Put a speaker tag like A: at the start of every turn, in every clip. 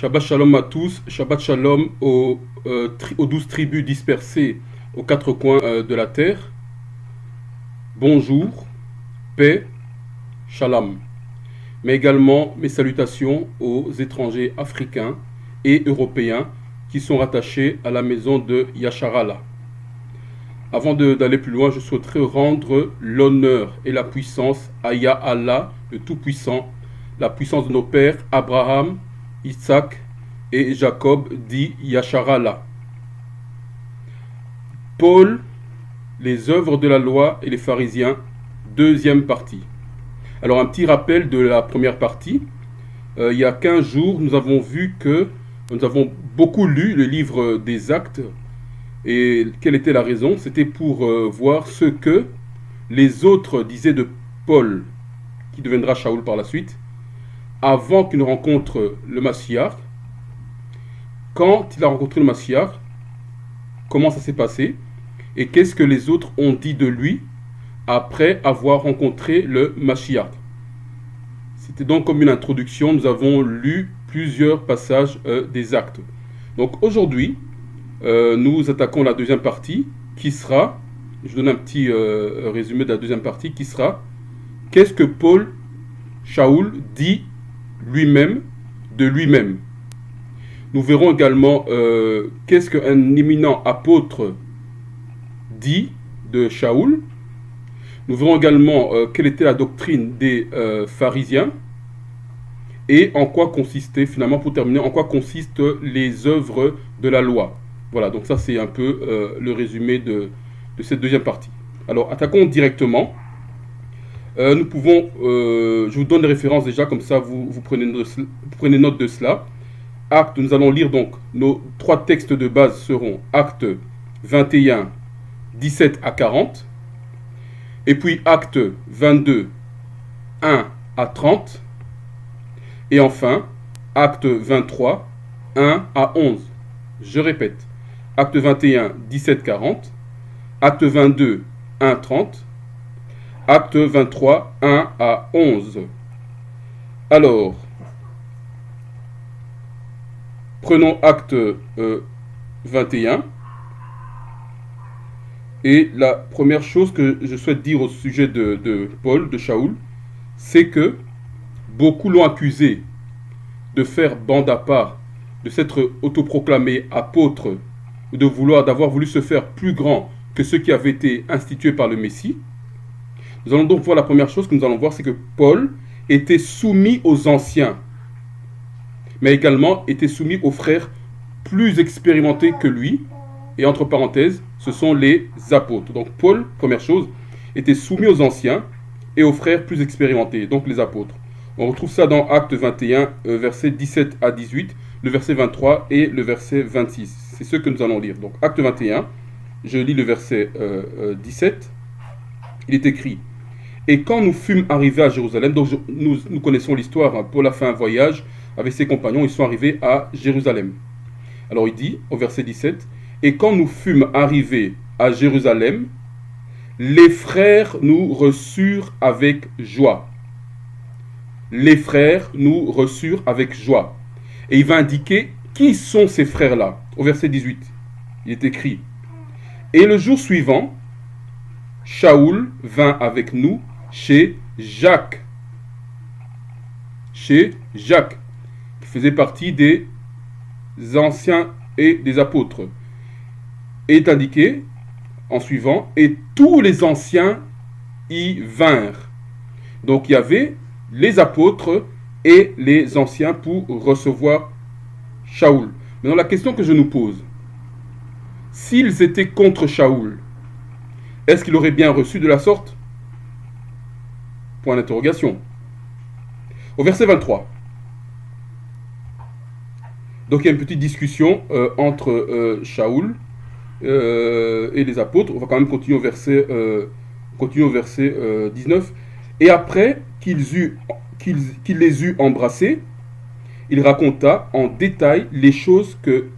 A: Shabbat Shalom à tous, Shabbat Shalom aux 12 tribus dispersées aux quatre coins de la terre. Bonjour, paix, Shalom. Mais également mes salutations aux étrangers africains et européens qui sont rattachés à la maison de Yasharallah. Avant d'aller plus loin, je souhaiterais rendre l'honneur et la puissance à Yah Allah, le Tout-Puissant, la puissance de nos pères Abraham, Isaac et Jacob, dit Yasharallah. Paul, les œuvres de la loi et les pharisiens, deuxième partie. Alors un petit rappel de la première partie. Il y a 15 jours, nous avons vu que nous avons beaucoup lu le livre des Actes. Et quelle était la raison? C'était pour voir ce que les autres disaient de Paul, qui deviendra Shaoul par la suite, avant qu'il ne rencontre le Mashiach. Quand il a rencontré le Mashiach, comment ça s'est passé? Et qu'est-ce que les autres ont dit de lui après avoir rencontré le Mashiach? C'était donc comme une introduction. Nous avons lu plusieurs passages des Actes. Donc aujourd'hui, nous attaquons la deuxième partie qui sera, je donne un petit résumé de la deuxième partie, qui sera qu'est-ce que Paul, Shaoul, dit lui-même de lui-même. Nous verrons également qu'est-ce qu'un éminent apôtre dit de Shaoul. Nous verrons également quelle était la doctrine des pharisiens et en quoi consistait, finalement pour terminer, en quoi consistent les œuvres de la loi. Voilà, donc ça c'est un peu le résumé de cette deuxième partie. Alors attaquons directement. Nous pouvons, je vous donne les références déjà, comme ça vous prenez note de cela. Actes, nous allons lire donc, nos trois textes de base seront Actes 21, 17 à 40. Et puis Actes 22, 1 à 30. Et enfin, Actes 23, 1 à 11. Je répète, Acte 21, 17, 40. Acte 22, 1, 30. Acte 23, 1 à 11. Alors, prenons Acte 21. Et la première chose que je souhaite dire au sujet de Paul, de Shaoul, c'est que beaucoup l'ont accusé de faire bande à part, de s'être autoproclamé apôtre, d'avoir voulu se faire plus grand que ceux qui avaient été institués par le Messie. Nous allons donc voir la première chose que nous allons voir, c'est que Paul était soumis aux anciens, mais également était soumis aux frères plus expérimentés que lui, et entre parenthèses, ce sont les apôtres. Donc Paul, première chose, était soumis aux anciens et aux frères plus expérimentés, donc les apôtres. On retrouve ça dans Acte 21, versets 17 à 18, le verset 23 et le verset 26. C'est ce que nous allons lire. Donc Acte 21, je lis le verset 17. Il est écrit: et quand nous fûmes arrivés à Jérusalem, donc nous connaissons l'histoire, hein, Paul a fait un voyage avec ses compagnons, ils sont arrivés à Jérusalem. Alors il dit au verset 17, et quand nous fûmes arrivés à Jérusalem, les frères nous reçurent avec joie. Les frères nous reçurent avec joie. Et il va indiquer qui sont ces frères-là. Au verset 18, il est écrit: et le jour suivant, Shaoul vint avec nous chez Jacques. Chez Jacques, qui faisait partie des anciens et des apôtres. Et est indiqué en suivant, et tous les anciens y vinrent. Donc il y avait les apôtres et les anciens pour recevoir Shaoul. Maintenant la question que je nous pose, s'ils étaient contre Shaoul, est-ce qu'il aurait bien reçu de la sorte? Point d'interrogation. Au verset 23. Donc il y a une petite discussion entre Shaoul et les apôtres. On va quand même continuer au verset 19. Et après qu'il les eut embrassés, il raconta en détail les choses que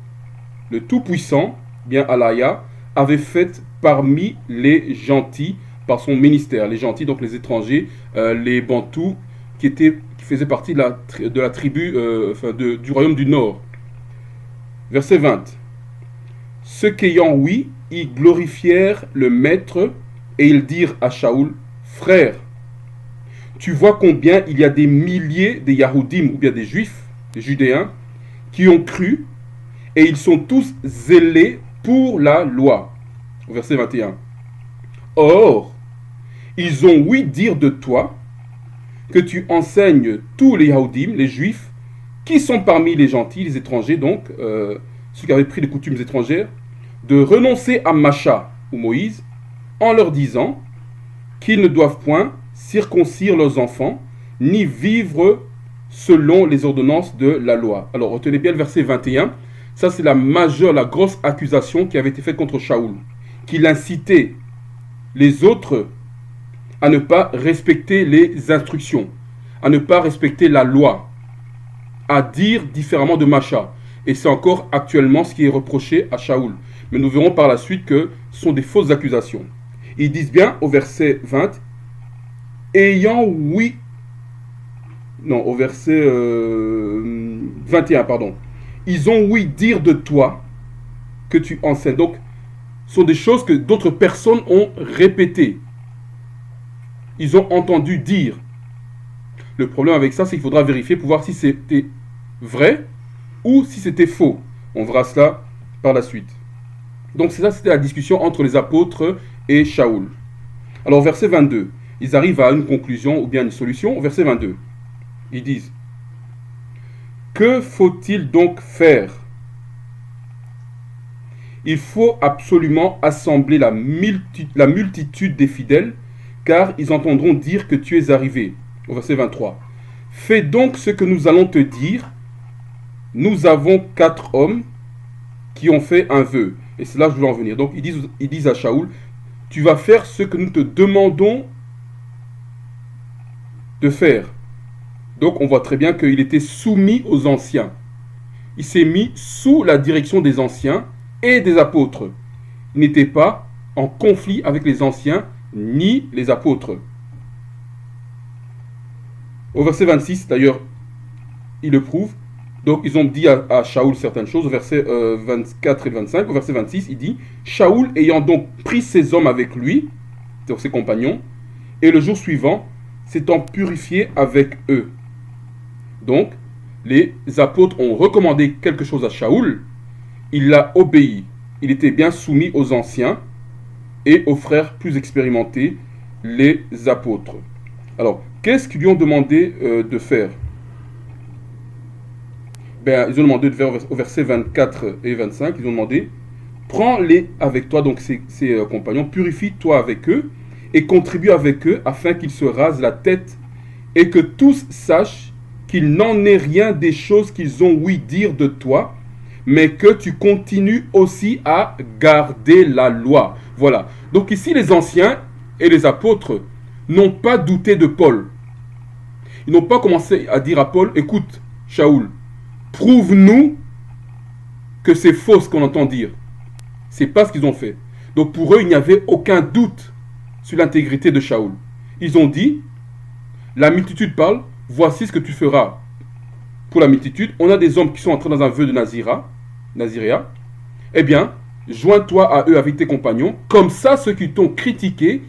A: le Tout-Puissant, bien Allah, avait faites parmi les gentils par son ministère. Les gentils, donc les étrangers, les bantous, qui faisait partie de la tribu, du royaume du Nord. Verset 20. Ceux qu'ayant ouï, ils glorifièrent le maître et ils dirent à Shaoul, frère, tu vois combien il y a des milliers de Yahoudim ou bien des Juifs, des Judéens, qui ont cru et ils sont tous zélés pour la loi. Verset 21. Or, ils ont ouï dire de toi que tu enseignes tous les Yahoudim, les Juifs, qui sont parmi les gentils, les étrangers, donc, ceux qui avaient pris les coutumes étrangères, de renoncer à Macha ou Moïse, en leur disant qu'ils ne doivent point circoncire leurs enfants, ni vivre selon les ordonnances de la loi. Alors, retenez bien le verset 21. Ça, c'est la majeure, la grosse accusation qui avait été faite contre Shaoul, qu'il incitait les autres à ne pas respecter les instructions, à ne pas respecter la loi, à dire différemment de Macha. Et c'est encore actuellement ce qui est reproché à Shaoul. Mais nous verrons par la suite que ce sont des fausses accusations. Ils disent bien au verset 20, ayant oui, non, au verset 21, pardon. Ils ont oui dire de toi que tu enseignes. Donc, ce sont des choses que d'autres personnes ont répétées. Ils ont entendu dire. Le problème avec ça, c'est qu'il faudra vérifier pour voir si c'était vrai ou si c'était faux. On verra cela par la suite. Donc, c'est ça, c'était la discussion entre les apôtres et Shaoul. Alors, verset 22, ils arrivent à une conclusion ou bien une solution. Au verset 22, ils disent, que faut-il donc faire? Il faut absolument assembler la multitude des fidèles, car ils entendront dire que tu es arrivé. Au verset 23. Fais donc ce que nous allons te dire. Nous avons 4 hommes qui ont fait un vœu. Et c'est là que je veux en venir. Donc ils disent à Shaoul, tu vas faire ce que nous te demandons de faire. Donc on voit très bien qu'il était soumis aux anciens. Il s'est mis sous la direction des anciens et des apôtres. Il n'était pas en conflit avec les anciens ni les apôtres. Au verset 26, d'ailleurs, il le prouve. Donc ils ont dit à Shaoul certaines choses. Au verset 24 et 25, au verset 26, il dit, Shaoul ayant donc pris ses hommes avec lui, donc ses compagnons, et le jour suivant, s'étant purifié avec eux. Donc, les apôtres ont recommandé quelque chose à Shaoul, il l'a obéi. Il était bien soumis aux anciens et aux frères plus expérimentés, les apôtres. Alors, qu'est-ce qu'ils lui ont demandé de faire? Ils ont demandé de faire au verset 24 et 25, ils ont demandé, prends-les avec toi, donc ces compagnons, purifie-toi avec eux et contribue avec eux afin qu'ils se rasent la tête et que tous sachent qu'il n'en est rien des choses qu'ils ont ouï dire de toi, mais que tu continues aussi à garder la loi. Voilà. Donc ici, les anciens et les apôtres n'ont pas douté de Paul. Ils n'ont pas commencé à dire à Paul, écoute, Shaoul, prouve-nous que c'est faux ce qu'on entend dire. C'est pas ce qu'ils ont fait. Donc pour eux, il n'y avait aucun doute sur l'intégrité de Shaoul. Ils ont dit, la multitude parle, voici ce que tu feras pour la multitude. On a des hommes qui sont entrés dans un vœu de Naziréa. Eh bien, joins-toi à eux avec tes compagnons. Comme ça, ceux qui t'ont critiqué,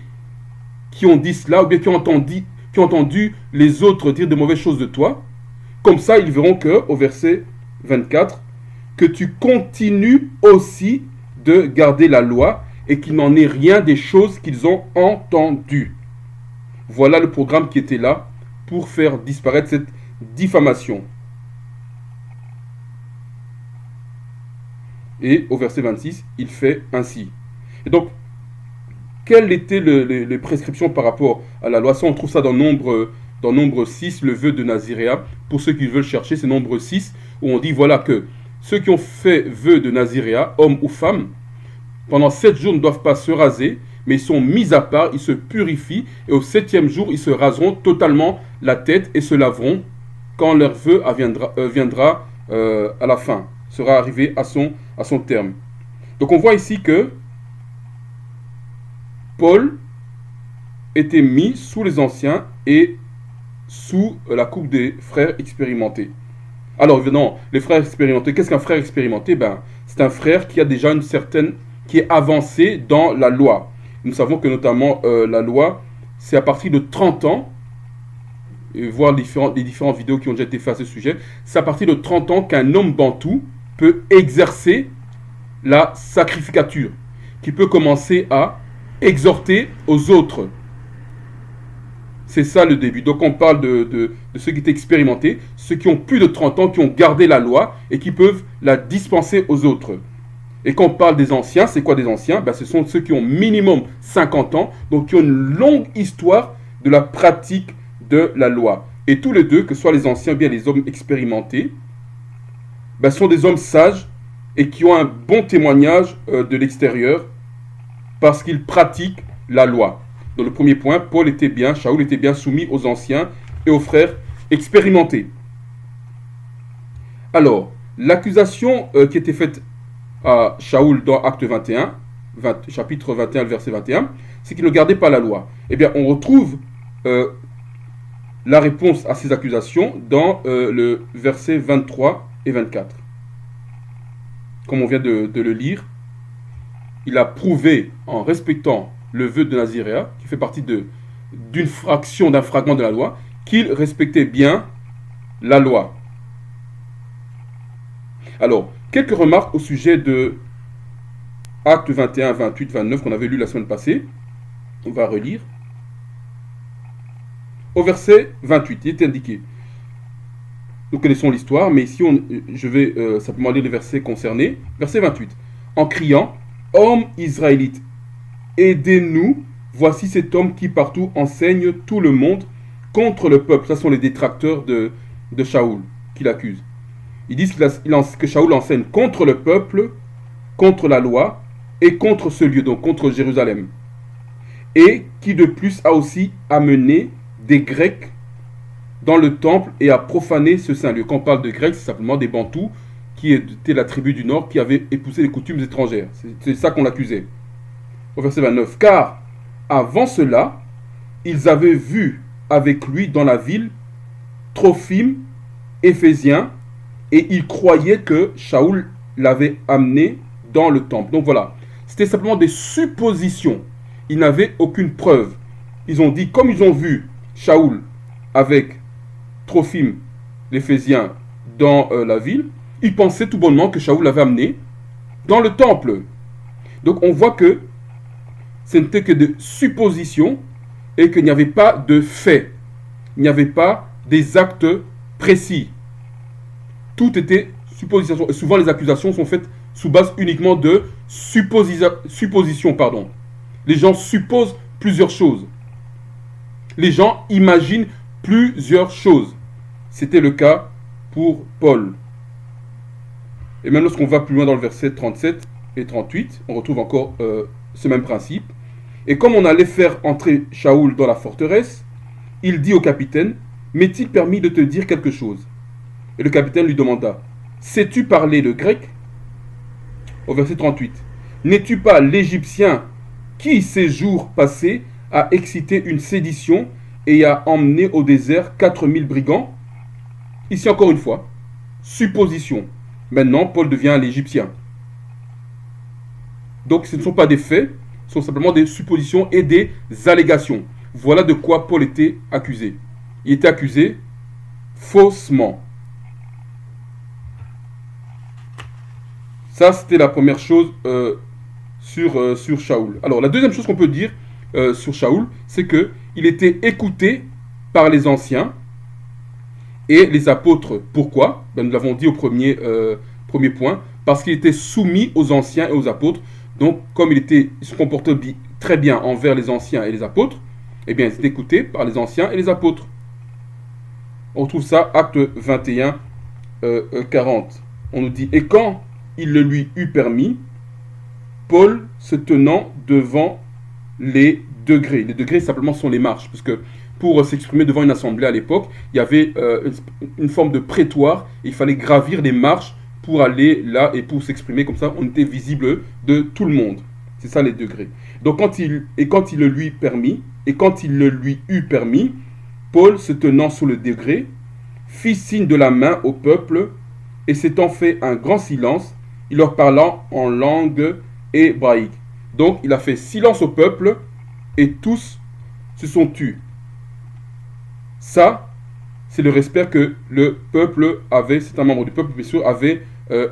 A: qui ont dit cela, ou bien qui ont entendu les autres dire de mauvaises choses de toi, comme ça, ils verront que, au verset 24, que tu continues aussi de garder la loi et qu'il n'en est rien des choses qu'ils ont entendues. Voilà le programme qui était là pour faire disparaître cette diffamation. Et au verset 26, il fait ainsi. Et donc, quelles étaient les prescriptions par rapport à la loi? Ça, on trouve ça dans Nombre 6, le vœu de Naziréa. Pour ceux qui veulent chercher, c'est Nombre 6, où on dit, voilà que ceux qui ont fait vœu de Naziréa, hommes ou femmes, pendant 7 jours ne doivent pas se raser, mais ils sont mis à part, ils se purifient, et au 7e jour, ils se raseront totalement la tête et se laveront quand leur vœu viendra à la fin, sera arrivé à son terme. Donc on voit ici que Paul était mis sous les anciens et sous la coupe des frères expérimentés. Alors évidemment, les frères expérimentés, qu'est-ce qu'un frère expérimenté? Ben, c'est un frère qui a déjà une certaine, qui est avancé dans la loi. Nous savons que notamment la loi, c'est à partir de 30 ans, et voir les différentes vidéos qui ont déjà été faites à ce sujet, c'est à partir de 30 ans qu'un homme bantou peut exercer la sacrificature, qui peut commencer à exhorter aux autres. C'est ça le début. Donc on parle de ceux qui étaient expérimentés, ceux qui ont plus de 30 ans, qui ont gardé la loi et qui peuvent la dispenser aux autres. Et quand on parle des anciens, c'est quoi des anciens? Ben, ce sont ceux qui ont minimum 50 ans, donc qui ont une longue histoire de la pratique de la loi. Et tous les deux, que ce soit les anciens ou bien les hommes expérimentés, ben, sont des hommes sages et qui ont un bon témoignage de l'extérieur parce qu'ils pratiquent la loi. Dans le premier point, Shaoul était bien soumis aux anciens et aux frères expérimentés. Alors, l'accusation qui était faite à Shaoul dans Acte 21, chapitre 21, verset 21, c'est qu'il ne gardait pas la loi. Eh bien, on retrouve la réponse à ces accusations dans le verset 23 et 24. Comme on vient de le lire, il a prouvé en respectant le vœu de Naziréa, qui fait partie d'une fraction, d'un fragment de la loi, qu'il respectait bien la loi. Alors, quelques remarques au sujet de Actes 21, 28, 29 qu'on avait lu la semaine passée. On va relire. Au verset 28, il est indiqué. Nous connaissons l'histoire, mais ici je vais simplement lire les versets concernés. Verset 28. En criant, hommes israélites, aidez-nous, voici cet homme qui partout enseigne tout le monde contre le peuple. Ce sont les détracteurs de Shaoul qui l'accusent. Ils disent que Shaoul enseigne contre le peuple, contre la loi et contre ce lieu, donc contre Jérusalem. Et qui de plus a aussi amené des Grecs dans le temple et a profané ce saint lieu. Quand on parle de Grecs, c'est simplement des Bantous qui étaient la tribu du Nord qui avaient épousé les coutumes étrangères. C'est ça qu'on l'accusait. Au verset 29. Car avant cela, ils avaient vu avec lui dans la ville Trophime, Éphésien, et ils croyaient que Shaoul l'avait amené dans le temple. Donc voilà, c'était simplement des suppositions. Ils n'avaient aucune preuve. Ils ont dit, comme ils ont vu Shaoul avec Trophime, l'Éphésien, dans la ville, ils pensaient tout bonnement que Shaoul l'avait amené dans le temple. Donc on voit que ce n'était que des suppositions et qu'il n'y avait pas de faits. Il n'y avait pas des actes précis. Tout était supposition. Et souvent les accusations sont faites sous base uniquement de suppositions. Les gens supposent plusieurs choses. Les gens imaginent plusieurs choses. C'était le cas pour Paul. Et même lorsqu'on va plus loin dans le verset 37 et 38, on retrouve encore ce même principe. Et comme on allait faire entrer Shaoul dans la forteresse, il dit au capitaine, m'est-il permis de te dire quelque chose? Et le capitaine lui demanda, sais-tu parler le grec? Au verset 38, n'es-tu pas l'Égyptien qui, ces jours passés, a excité une sédition et a emmené au désert 4000 brigands? Ici encore une fois, supposition. Maintenant, Paul devient l'Égyptien. Donc ce ne sont pas des faits, ce sont simplement des suppositions et des allégations. Voilà de quoi Paul était accusé. Il était accusé faussement. Ça, c'était la première chose sur Shaoul. Alors, la deuxième chose qu'on peut dire sur Shaoul, c'est qu'il était écouté par les anciens et les apôtres. Pourquoi? Nous l'avons dit au premier point. Parce qu'il était soumis aux anciens et aux apôtres. Donc, comme il se comportait très bien envers les anciens et les apôtres, eh bien, il était écouté par les anciens et les apôtres. On retrouve ça, Acte 21, 40. On nous dit, et quand il le lui eut permis, Paul se tenant devant les degrés. Les degrés, simplement, sont les marches. Parce que pour s'exprimer devant une assemblée à l'époque, il y avait une forme de prétoire. Il fallait gravir les marches pour aller là et pour s'exprimer. Comme ça, on était visible de tout le monde. C'est ça, les degrés. Donc, quand il le lui eut permis, Paul, se tenant sous le degré, fit signe de la main au peuple, et s'étant fait un grand silence, il leur parla en langue hébraïque. Donc il a fait silence au peuple, et tous se sont tus. Ça, c'est le respect que le peuple avait, c'est un membre du peuple, bien sûr, avait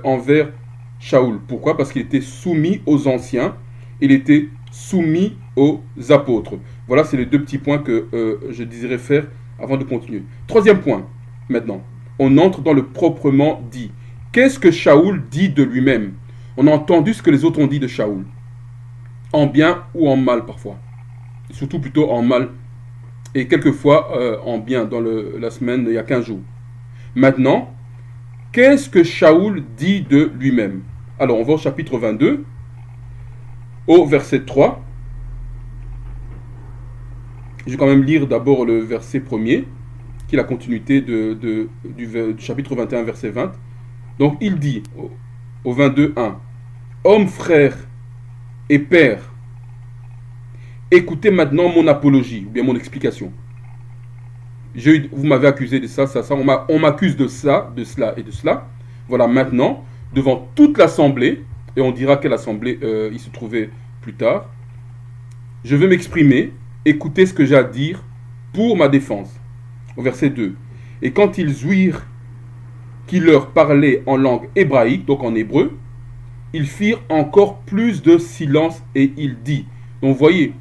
A: envers Shaoul. Pourquoi? Parce qu'il était soumis aux anciens, il était soumis aux apôtres. Voilà, c'est les deux petits points que je désirais faire avant de continuer. Troisième point, maintenant, on entre dans le proprement dit. Qu'est-ce que Shaoul dit de lui-même? On a entendu ce que les autres ont dit de Shaoul, en bien ou en mal parfois, surtout plutôt en mal, et quelquefois en bien dans la semaine, il y a 15 jours. Maintenant, qu'est-ce que Shaoul dit de lui-même? Alors, on va au chapitre 22, au verset 3. Je vais quand même lire d'abord le verset 1er, qui est la continuité du chapitre 21, verset 20. Donc, il dit, au 22, 1, « Homme, frère et père, écoutez maintenant mon apologie, ou bien mon explication. Vous m'avez accusé de ça, on m'accuse de ça, de cela et de cela. Voilà, maintenant, devant toute l'assemblée, et on dira quelle assemblée il se trouvait plus tard, je vais m'exprimer, écoutez ce que j'ai à dire pour ma défense. » Au verset 2. « Et quand ils ouïrent qu'il leur parlait en langue hébraïque, donc en hébreu, ils firent encore plus de silence et il dit. » Donc vous voyez,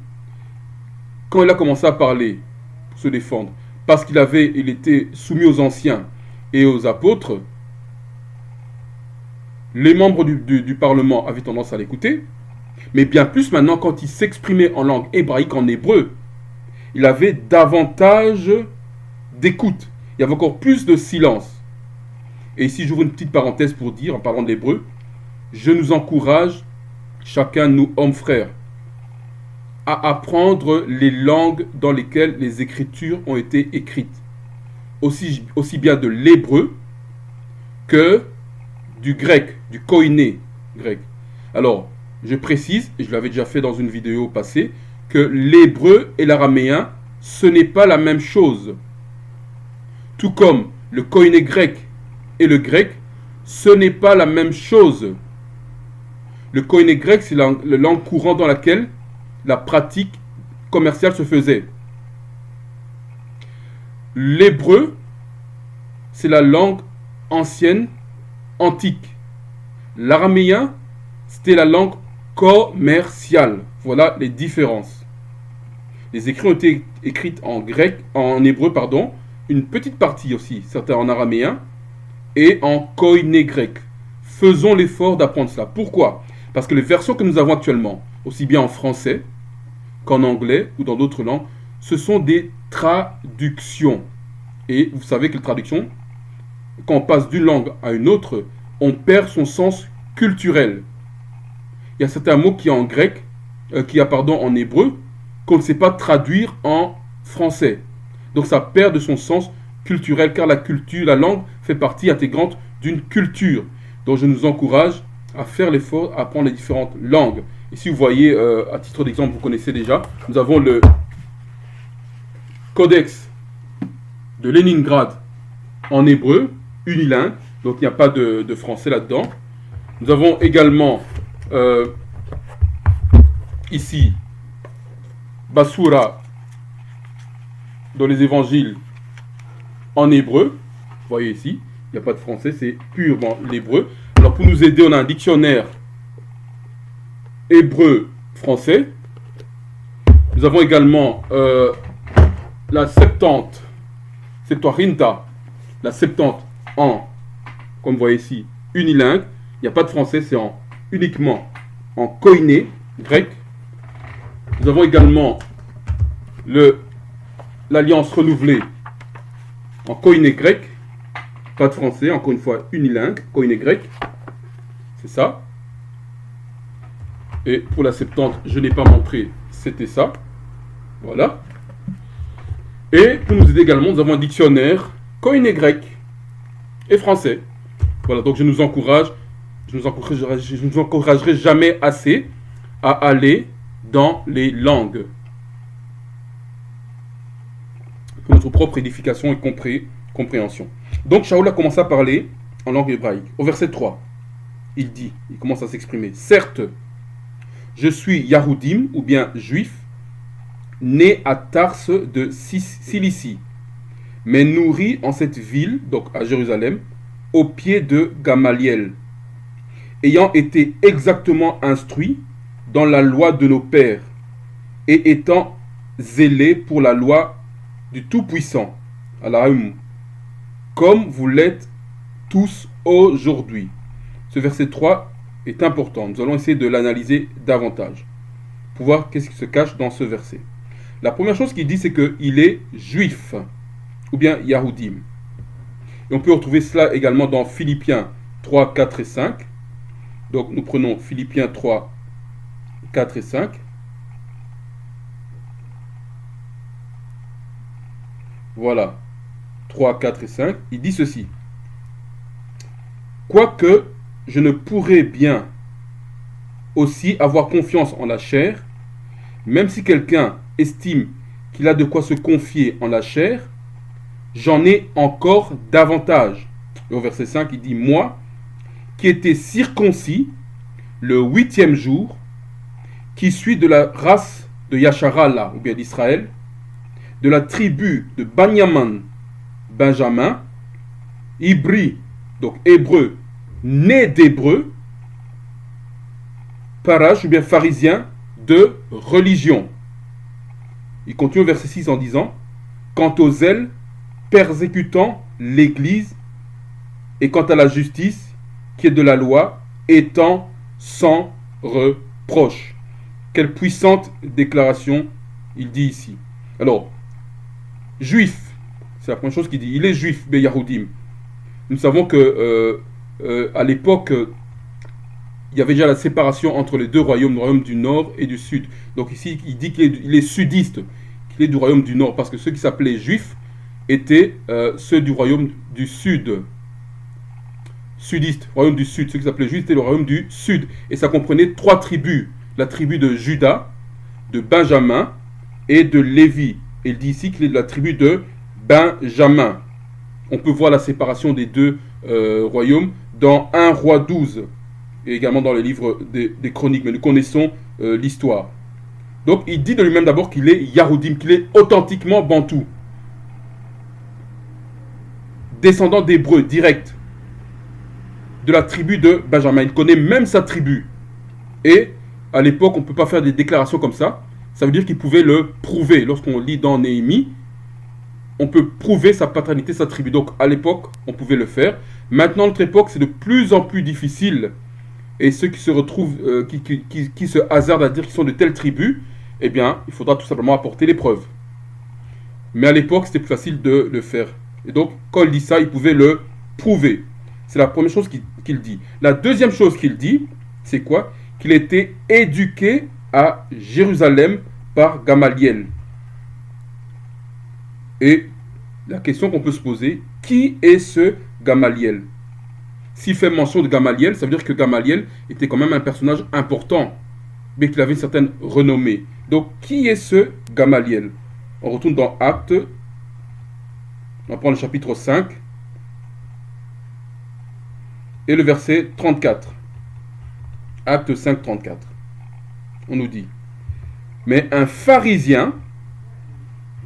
A: quand il a commencé à parler, pour se défendre, parce il était soumis aux anciens et aux apôtres, les membres du Parlement avaient tendance à l'écouter, mais bien plus maintenant, quand il s'exprimait en langue hébraïque, en hébreu, il avait davantage d'écoute. Il y avait encore plus de silence. Et ici, j'ouvre une petite parenthèse pour dire, en parlant de l'hébreu, je nous encourage, chacun de nous, hommes frères, à apprendre les langues dans lesquelles les Écritures ont été écrites. Aussi bien de l'hébreu que du grec, du koiné grec. Alors, je précise, et je l'avais déjà fait dans une vidéo passée, que l'hébreu et l'araméen, ce n'est pas la même chose. Tout comme le koiné grec et le grec, ce n'est pas la même chose. Le koiné grec, c'est la langue courante dans laquelle la pratique commerciale se faisait. L'hébreu, c'est la langue ancienne, antique. L'araméen, c'était la langue commerciale. Voilà les différences. Les écrits ont été écrits en hébreu, une petite partie aussi, certains en araméen, et en koiné grec. Faisons l'effort d'apprendre cela. Pourquoi? Parce que les versions que nous avons actuellement, aussi bien en français qu'en anglais ou dans d'autres langues, ce sont des traductions. Et vous savez que les traductions, quand on passe d'une langue à une autre, on perd son sens culturel. Il y a certains mots qui en grec, en hébreu, qu'on ne sait pas traduire en français. Donc ça perd de son sens culturel, car la langue fait partie intégrante d'une culture. Donc je nous encourage à faire l'effort, à apprendre les différentes langues. Ici vous voyez, à titre d'exemple, vous connaissez déjà, nous avons le Codex de Leningrad en hébreu, unilingue, donc il n'y a pas de français là-dedans. Nous avons également ici Basura dans les évangiles en hébreu. Vous voyez ici, il n'y a pas de français, c'est purement l'hébreu. Alors pour nous aider, on a un dictionnaire hébreu-français. Nous avons également la Septuaginta, la Septante en, comme vous voyez ici, unilingue. Il n'y a pas de français, c'est uniquement en koiné grec. Nous avons également l'Alliance renouvelée en koiné grec. Pas de français, encore une fois unilingue, koiné grec. C'est ça. Et pour la Septante, je n'ai pas montré, c'était ça. Voilà. Et pour nous aider également, nous avons un dictionnaire koiné grec et français. Voilà, donc je nous encouragerai jamais assez à aller dans les langues. pour notre propre édification et compréhension. Donc Shaoul a commencé à parler en langue hébraïque. Au verset 3, il commence à s'exprimer. Certes, je suis Yahoudim, ou bien juif, né à Tarse de Cilicie, mais nourri en cette ville, donc à Jérusalem, au pied de Gamaliel, ayant été exactement instruit dans la loi de nos pères, et étant zélé pour la loi du Tout-Puissant, comme vous l'êtes tous aujourd'hui. Ce verset 3 est important. Nous allons essayer de l'analyser davantage pour voir qu'est-ce qui se cache dans ce verset. La première chose qu'il dit, c'est qu'il est juif, ou bien Yahoudim. Et on peut retrouver cela également dans Philippiens 3, 4 et 5. Donc nous prenons Philippiens 3, 4 et 5. Voilà, 3, 4 et 5. Il dit ceci. Quoique je ne pourrais bien aussi avoir confiance en la chair, même si quelqu'un estime qu'il a de quoi se confier en la chair, j'en ai encore davantage. Et au verset 5, il dit, moi, qui étais circoncis le 8e jour, qui suis de la race de Yasharala, ou bien d'Israël, de la tribu de Benjamin, Ibri, donc hébreu, né d'hébreu, Parash, ou bien pharisien, de religion. Il continue au verset 6 en disant, quant aux zèle, persécutant l'Église, et quant à la justice, qui est de la loi, étant sans reproche. Quelle puissante déclaration il dit ici. Alors, juif, c'est la première chose qu'il dit. Il est juif, Yahoudim. Nous savons que à l'époque, il y avait déjà la séparation entre les deux royaumes, le royaume du nord et du sud. Donc ici, il dit qu'il est sudiste, qu'il est du royaume du nord, parce que ceux qui s'appelaient juifs étaient ceux du royaume du sud. Sudiste, royaume du sud. Ceux qui s'appelaient juifs étaient le royaume du sud. Et ça comprenait 3 tribus. La tribu de Juda, de Benjamin et de Lévi. Et il dit ici qu'il est de la tribu de Benjamin. On peut voir la séparation des deux royaumes dans 1 Roi 12 et également dans les livres des chroniques, mais nous connaissons l'histoire. Donc il dit de lui-même d'abord qu'il est Yahoudim, qu'il est authentiquement bantou, descendant d'Hébreux direct, de la tribu de Benjamin. Il connaît même sa tribu. Et à l'époque, on ne peut pas faire des déclarations comme ça. Ça veut dire qu'il pouvait le prouver. Lorsqu'on lit dans Néhémie, on peut prouver sa paternité, sa tribu. Donc à l'époque, on pouvait le faire. Maintenant, notre époque, c'est de plus en plus difficile. Et ceux qui se retrouvent, qui se hasardent à dire qu'ils sont de telle tribu, eh bien, il faudra tout simplement apporter les preuves. Mais à l'époque, c'était plus facile de le faire. Et donc, quand il dit ça, il pouvait le prouver. C'est la première chose qu'il dit. La deuxième chose qu'il dit, c'est quoi? Qu'il était éduqué à Jérusalem par Gamaliel. Et la question qu'on peut se poser, qui est ce Gamaliel? S'il fait mention de Gamaliel, ça veut dire que Gamaliel était quand même un personnage important, mais qu'il avait une certaine renommée. Donc, qui est ce Gamaliel? On retourne dans Actes, on va prendre le chapitre 5, et le verset 34. Acte 5, 34. On nous dit, mais un pharisien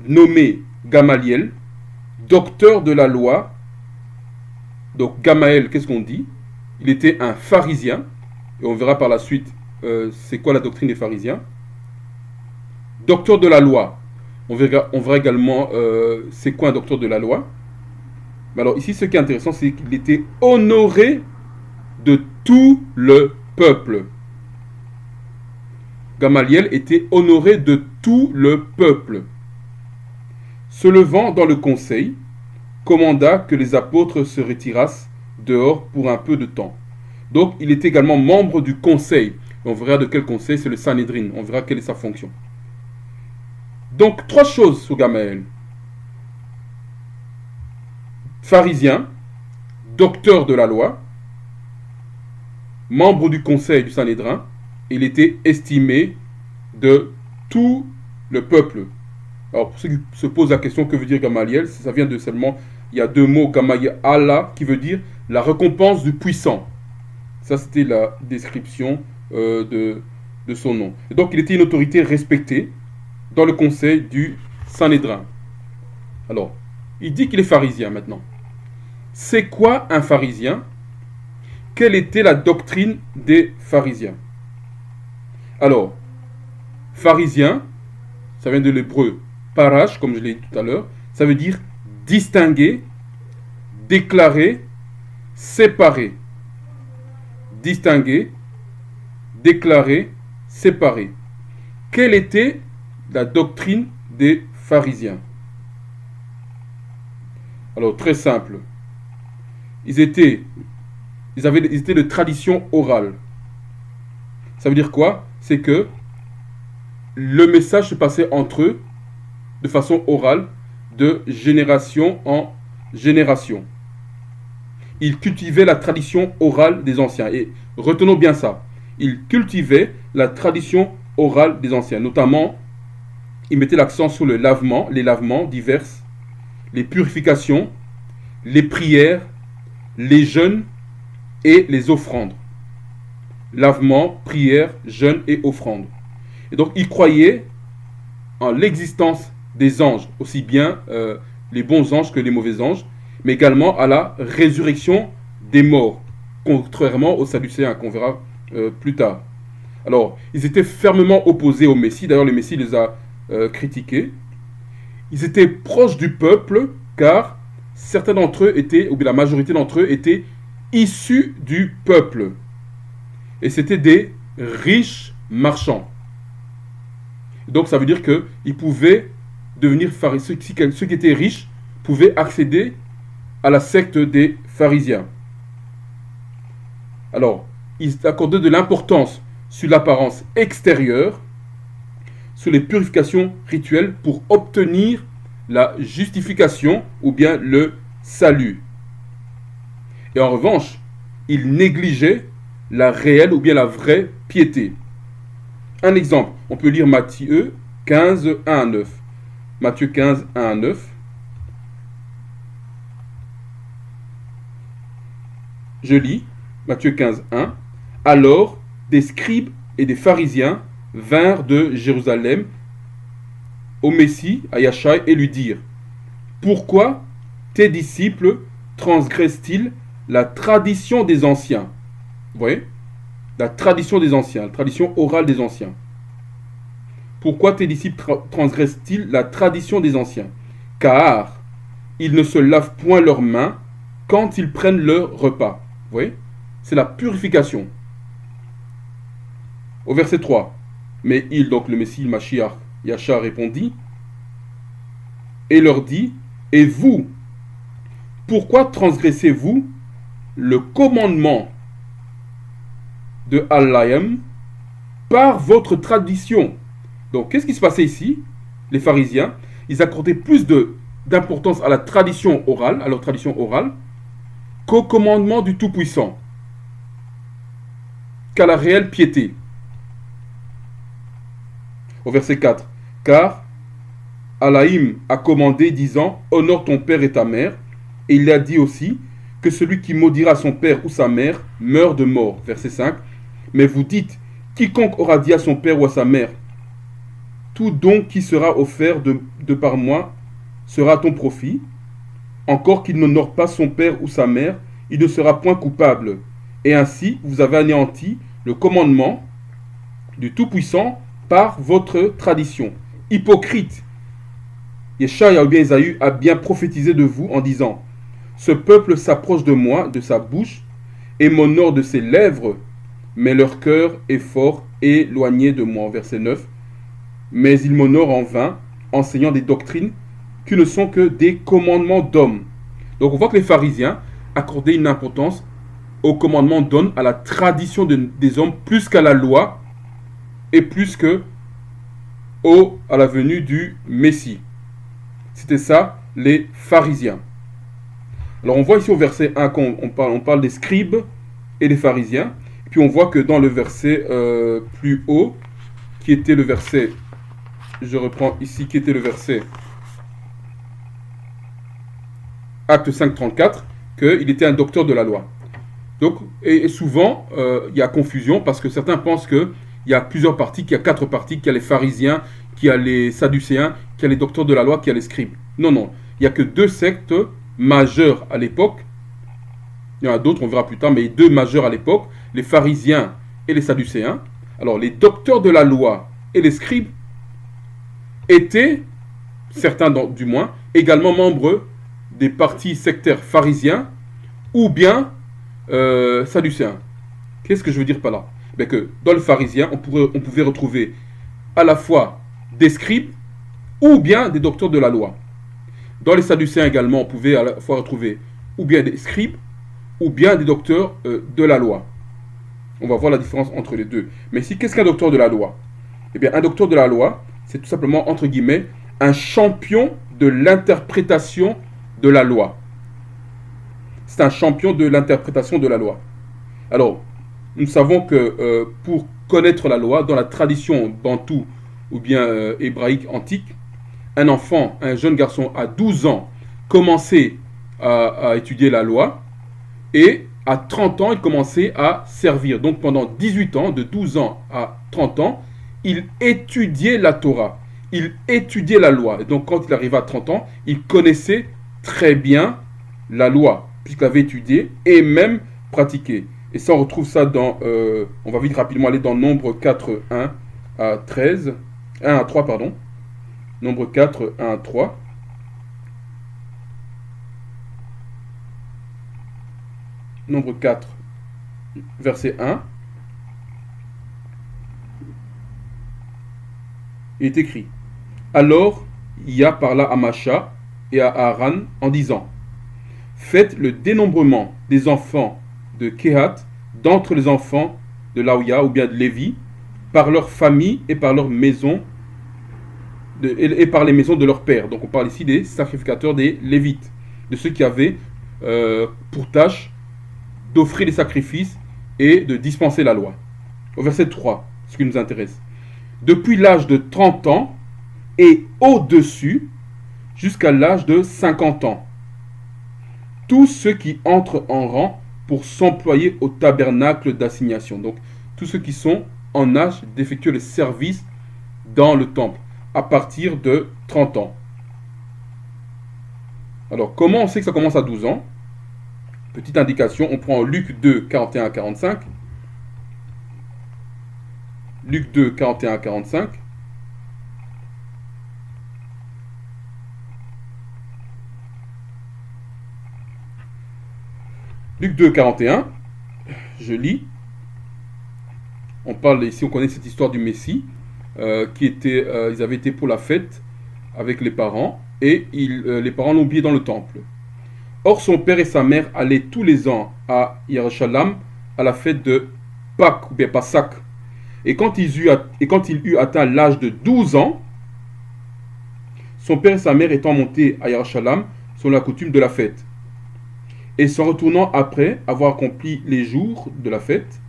A: nommé Gamaliel, docteur de la loi, donc Gamaël, qu'est-ce qu'on dit? Il était un pharisien, et on verra par la suite c'est quoi la doctrine des pharisiens. Docteur de la loi, on verra également c'est quoi un docteur de la loi. Mais alors ici, ce qui est intéressant, c'est qu'il était honoré de tout le peuple. Gamaliel était honoré de tout le peuple. Se levant dans le conseil, commanda que les apôtres se retirassent dehors pour un peu de temps. Donc, il est également membre du conseil. On verra de quel conseil, c'est le Sanhédrin. On verra quelle est sa fonction. Donc, 3 choses sur Gamaël. Pharisien, docteur de la loi, membre du conseil du Sanhédrin. Il était estimé de tout le peuple. Alors, pour ceux qui se posent la question, que veut dire Gamaliel, ça vient de seulement, il y a deux mots, Gamaliel, Allah, qui veut dire la récompense du puissant. Ça, c'était la description de son nom. Et donc, il était une autorité respectée dans le conseil du Sanhédrin. Alors, il dit qu'il est pharisien maintenant. C'est quoi un pharisien? Quelle était la doctrine des pharisiens? Alors, pharisien, ça vient de l'hébreu parash, comme je l'ai dit tout à l'heure, ça veut dire distinguer, déclarer, séparer. Distinguer, déclarer, séparer. Quelle était la doctrine des pharisiens? Alors, très simple. Ils étaient de tradition orale. Ça veut dire quoi? C'est que le message se passait entre eux de façon orale, de génération en génération. Ils cultivaient la tradition orale des anciens. Et retenons bien ça. Ils cultivaient la tradition orale des anciens. Notamment, ils mettaient l'accent sur le lavement, les lavements divers, les purifications, les prières, les jeûnes et les offrandes. Lavement, prières, jeûnes et offrandes. Et donc, ils croyaient en l'existence des anges, aussi bien les bons anges que les mauvais anges, mais également à la résurrection des morts, contrairement aux Sadducéens, qu'on verra plus tard. Alors, ils étaient fermement opposés au Messie, d'ailleurs le Messie les a critiqués. Ils étaient proches du peuple, car certains d'entre eux étaient, ou bien la majorité d'entre eux étaient issus du peuple. Et c'était des riches marchands. Donc ça veut dire qu'ils pouvaient devenir pharisiens. Ceux qui étaient riches pouvaient accéder à la secte des pharisiens. Alors, ils accordaient de l'importance sur l'apparence extérieure, sur les purifications rituelles pour obtenir la justification ou bien le salut. Et en revanche, ils négligeaient la réelle ou bien la vraie piété. Un exemple, on peut lire Matthieu 15, 1 à 9. Matthieu 15, 1 à 9. Je lis Matthieu 15, 1. Alors, des scribes et des pharisiens vinrent de Jérusalem au Messie, à Yachai, et lui dirent: pourquoi tes disciples transgressent-ils la tradition des anciens? Vous voyez? La tradition des anciens, la tradition orale des anciens. Pourquoi tes disciples transgressent-ils la tradition des anciens? Car ils ne se lavent point leurs mains quand ils prennent leur repas. Vous voyez? C'est la purification. Au verset 3. Mais il, donc le Messie, le Mashiach, Yasha répondit et leur dit: et vous, pourquoi transgressez-vous le commandement de Allahim par votre tradition? Donc, qu'est-ce qui se passait ici? Les pharisiens, ils accordaient plus d'importance à la tradition orale, à leur tradition orale, qu'au commandement du Tout-Puissant, qu'à la réelle piété. Au verset 4. Car Allahim a commandé, disant: honore ton père et ta mère. Et il a dit aussi que celui qui maudira son père ou sa mère meurt de mort. Verset 5. Mais vous dites: quiconque aura dit à son père ou à sa mère: tout don qui sera offert de par moi sera à ton profit. Encore qu'il n'honore pas son père ou sa mère, il ne sera point coupable. Et ainsi, vous avez anéanti le commandement du Tout-Puissant par votre tradition. Hypocrite, Yeshaya ou bien Esaü a bien prophétisé de vous en disant: ce peuple s'approche de moi, de sa bouche, et m'honore de ses lèvres, mais leur cœur est fort éloigné de moi. Verset 9. Mais ils m'honorent en vain, enseignant des doctrines qui ne sont que des commandements d'hommes. Donc on voit que les pharisiens accordaient une importance aux commandements d'hommes, à la tradition des hommes, plus qu'à la loi, et plus que à la venue du Messie. C'était ça, les pharisiens. Alors on voit ici au verset 1 qu'on parle des scribes et des pharisiens. Et puis on voit que dans le verset plus haut, qui était le verset je reprends ici qui était le verset Acte 5, 34, qu'il était un docteur de la loi. Donc, et souvent, il y a confusion parce que certains pensent qu'il y a plusieurs parties, qu'il y a 4 parties, qu'il y a les pharisiens, qu'il y a les sadducéens, qu'il y a les docteurs de la loi, qu'il y a les scribes. Non, non. Il n'y a que 2 sectes majeures à l'époque. Il y en a d'autres, on verra plus tard, mais 2 majeures à l'époque, les pharisiens et les sadducéens. Alors, les docteurs de la loi et les scribes étaient, certains du moins, également membres des partis sectaires pharisiens ou bien sadducéens. Qu'est-ce que je veux dire par là? Ben que dans le pharisien, on pouvait retrouver à la fois des scribes ou bien des docteurs de la loi. Dans les sadducéens également, on pouvait à la fois retrouver ou bien des scribes ou bien des docteurs de la loi. On va voir la différence entre les deux. Mais ici, qu'est-ce qu'un docteur de la loi? Eh bien, un docteur de la loi, c'est tout simplement, entre guillemets, un champion de l'interprétation de la loi. C'est un champion de l'interprétation de la loi. Alors, nous savons que pour connaître la loi, dans la tradition bantoue ou bien hébraïque antique, un enfant, un jeune garçon à 12 ans commençait à étudier la loi et à 30 ans, il commençait à servir. Donc pendant 18 ans, de 12 ans à 30 ans, il étudiait la Torah, il étudiait la loi. Et donc quand il arrivait à 30 ans, il connaissait très bien la loi, puisqu'il avait étudié et même pratiqué. Et ça, on retrouve ça dans, on va vite rapidement aller dans Nombre 4, 1 à 13, 1 à 3, pardon. Nombre 4, 1 à 3. Nombre 4, verset 1. Il est écrit: Alors Yah parla à Macha et à Aaron en disant: Faites le dénombrement des enfants de Kehat d'entre les enfants de Laouya ou bien de Lévi, par leur famille et par leur maison, et par les maisons de leur père. Donc on parle ici des sacrificateurs des Lévites, de ceux qui avaient pour tâche d'offrir des sacrifices et de dispenser la loi. Au verset 3, ce qui nous intéresse. Depuis l'âge de 30 ans et au-dessus, jusqu'à l'âge de 50 ans, tous ceux qui entrent en rang pour s'employer au tabernacle d'assignation. Donc, tous ceux qui sont en âge d'effectuer le service dans le temple, à partir de 30 ans. Alors, comment on sait que ça commence à 12 ans? Petite indication, on prend Luc 2, 41 à 45. Luc 2, 41 à 45. Luc 2, 41. Je lis. On parle ici, on connaît cette histoire du Messie, ils avaient été pour la fête avec les parents, et les parents l'ont oublié dans le temple. Or, son père et sa mère allaient tous les ans à Yerushalayim à la fête de Pâques, ou bien Pâques. Et quand il eut atteint l'âge de 12 ans, son père et sa mère étant montés à Yerushalayim selon la coutume de la fête, et s'en retournant après avoir accompli les jours de la fête,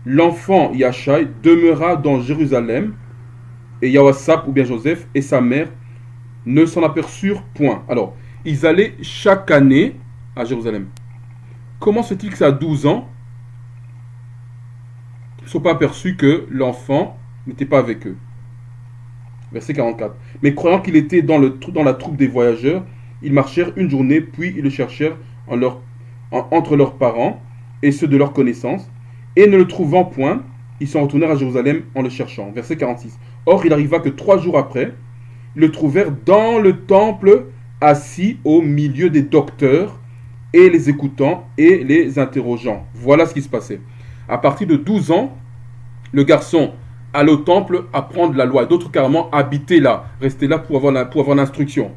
A: l'enfant Yachai demeura dans Jérusalem, et Yawassap ou bien Joseph et sa mère ne s'en aperçurent point. Alors, ils allaient chaque année à Jérusalem. Comment se fait-il que ça a 12 ans? Ils ne sont pas aperçus que l'enfant n'était pas avec eux. Verset 44. Mais croyant qu'il était dans la troupe des voyageurs, ils marchèrent une journée, puis ils le cherchèrent entre leurs parents et ceux de leur connaissance, et ne le trouvant point, ils s'en retournèrent à Jérusalem en le cherchant. Verset 46. Or, il arriva que 3 jours après, ils le trouvèrent dans le temple, assis au milieu des docteurs, et les écoutant et les interrogeant. Voilà ce qui se passait. À partir de 12 ans, le garçon allait au temple apprendre la loi. D'autres carrément habitaient là, restaient là pour avoir l'instruction.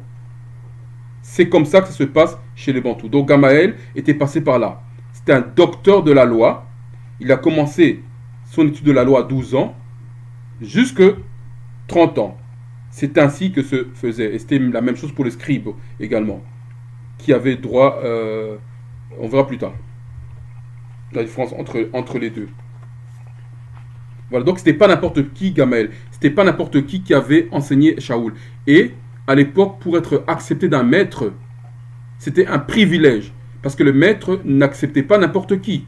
A: C'est comme ça que ça se passe chez les Bantous. Donc Gamaël était passé par là. C'était un docteur de la loi. Il a commencé son étude de la loi à 12 ans, jusque 30 ans. C'est ainsi que se faisait. Et c'était la même chose pour les scribes également, qui avaient droit, on verra plus tard, la différence entre les deux. Voilà, donc c'était pas n'importe qui Gamaël, c'était pas n'importe qui avait enseigné Shaoul. Et à l'époque, pour être accepté d'un maître, c'était un privilège, parce que le maître n'acceptait pas n'importe qui.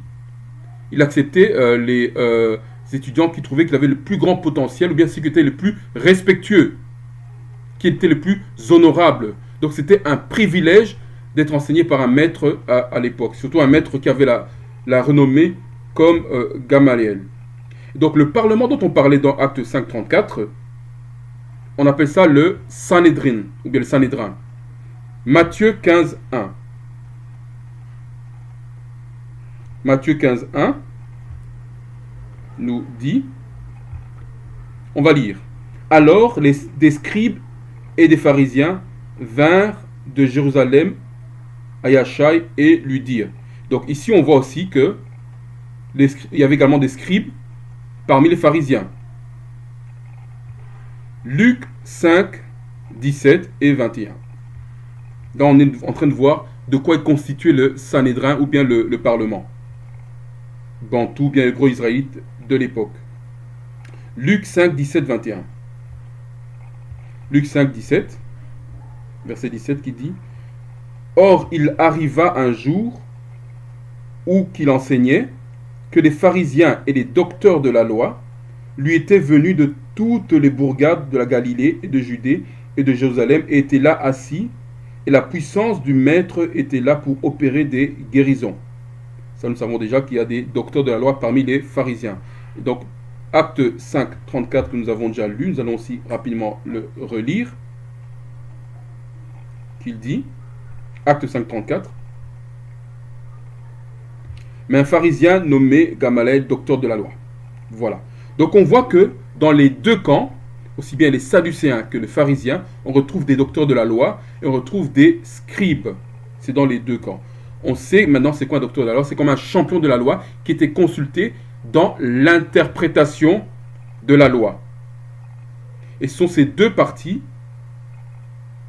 A: Il acceptait les étudiants qui trouvaient qu'il avait le plus grand potentiel, ou bien ceux qui étaient les plus respectueux, qui étaient les plus honorables. Donc c'était un privilège d'être enseigné par un maître à l'époque, surtout un maître qui avait la renommée comme Gamaliel. Donc le parlement dont on parlait dans Acte 5.34, on appelle ça le Sanhédrin, ou bien le Sanhédrin. Matthieu 15.1. Matthieu 15.1 nous dit, on va lire, alors des scribes et des pharisiens vinrent de Jérusalem à Yachaï et lui dirent. Donc ici on voit aussi que il y avait également des scribes parmi les pharisiens. Luc 5, 17 et 21. Là on est en train de voir de quoi est constitué le Sanhédrin ou bien le Parlement. Bantou, bien le gros israélite de l'époque. Luc 5, 17, 21. Luc 5, 17, verset 17 qui dit, or il arriva un jour où qu'il enseignait que les pharisiens et les docteurs de la loi lui étaient venus de toutes les bourgades de la Galilée et de Judée et de Jérusalem et étaient là assis, et la puissance du maître était là pour opérer des guérisons. Ça, nous savons déjà qu'il y a des docteurs de la loi parmi les pharisiens. Et donc, Acte 5, 34 que nous avons déjà lu, nous allons aussi rapidement le relire. Qu'il dit, Acte 5, 34. Mais un pharisien nommé Gamaliel, docteur de la loi. Voilà. Donc on voit que dans les deux camps, aussi bien les sadducéens que les pharisiens, on retrouve des docteurs de la loi et on retrouve des scribes. C'est dans les deux camps. On sait maintenant c'est quoi un docteur de la loi, c'est comme un champion de la loi qui était consulté dans l'interprétation de la loi. Et ce sont ces deux parties,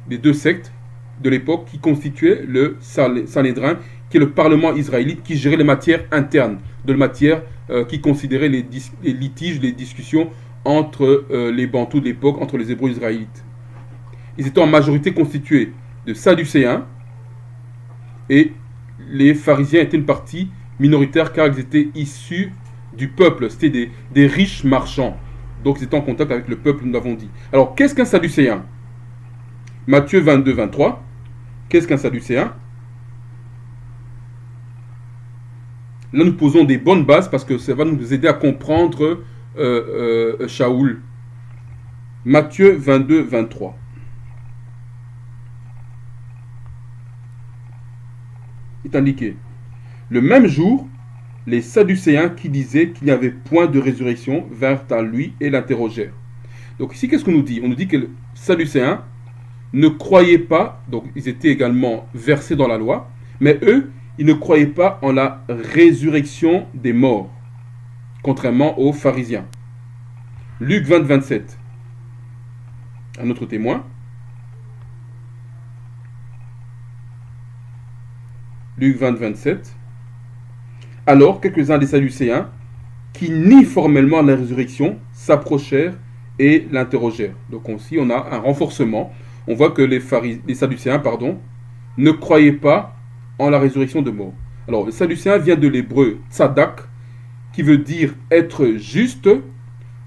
A: les deux sectes de l'époque qui constituaient le Sanhédrin, qui est le parlement israélite qui gérait les matières internes, de matières qui considérait les litiges, les discussions entre les Bantous de l'époque, entre les Hébreux israélites. Ils étaient en majorité constitués de Sadducéens et les pharisiens étaient une partie minoritaire car ils étaient issus du peuple, c'était des riches marchands. Donc ils étaient en contact avec le peuple, nous l'avons dit. Alors qu'est-ce qu'un Sadducéen? Matthieu 22, 23. Qu'est-ce qu'un Sadducéen? Là, nous posons des bonnes bases parce que ça va nous aider à comprendre Shaoul. Matthieu 22, 23. Il est indiqué. Le même jour, les Sadducéens qui disaient qu'il n'y avait point de résurrection vinrent à lui et l'interrogèrent. Donc ici, qu'est-ce qu'on nous dit? On nous dit que les Sadducéens ne croyaient pas, donc ils étaient également versés dans la loi, mais eux, ils ne croyaient pas en la résurrection des morts, contrairement aux pharisiens. Luc 20, 27. Un autre témoin. Luc 20, 27. Alors, quelques-uns des Sadducéens, qui nient formellement la résurrection, s'approchèrent et l'interrogèrent. Donc ici, on a un renforcement. On voit que les Sadducéens, ne croyaient pas en la résurrection de mort. Alors, le Sadducéen vient de l'hébreu tzadak, qui veut dire être juste,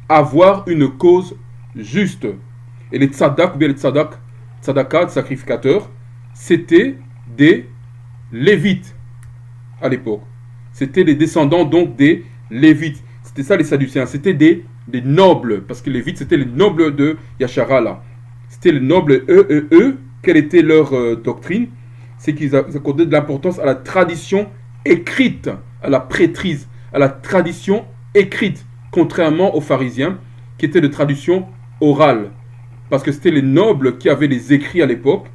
A: avoir une cause juste. Et les tzadak, ou bien les tzadaka, sacrificateurs, c'était des Lévites à l'époque. C'était les descendants donc des Lévites. C'était ça les Sadducéens. C'était des nobles, parce que les Lévites, c'était les nobles de Yachara là. C'était les nobles, eux, quelle était leur doctrine? C'est qu'ils accordaient de l'importance à la tradition écrite, à la prêtrise, à la tradition écrite, contrairement aux pharisiens, qui étaient de tradition orale. Parce que c'était les nobles qui avaient les écrits à l'époque,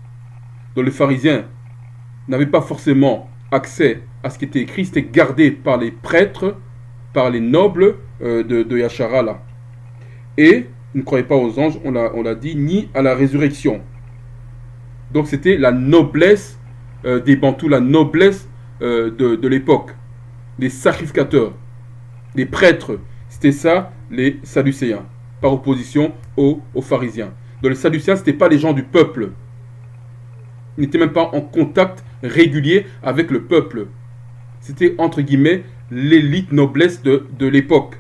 A: dont les pharisiens n'avaient pas forcément accès à ce qui était écrit, c'était gardé par les prêtres, par les nobles de Yachara là. Et ils ne croyaient pas aux anges, on l'a dit, ni à la résurrection. Donc c'était la noblesse des Bantous, la noblesse de l'époque, des sacrificateurs, des prêtres. C'était ça, les Sadducéens, par opposition aux pharisiens. Donc les Sadducéens, ce n'étaient pas les gens du peuple. Ils n'étaient même pas en contact régulier avec le peuple. C'était, entre guillemets, l'élite noblesse de l'époque.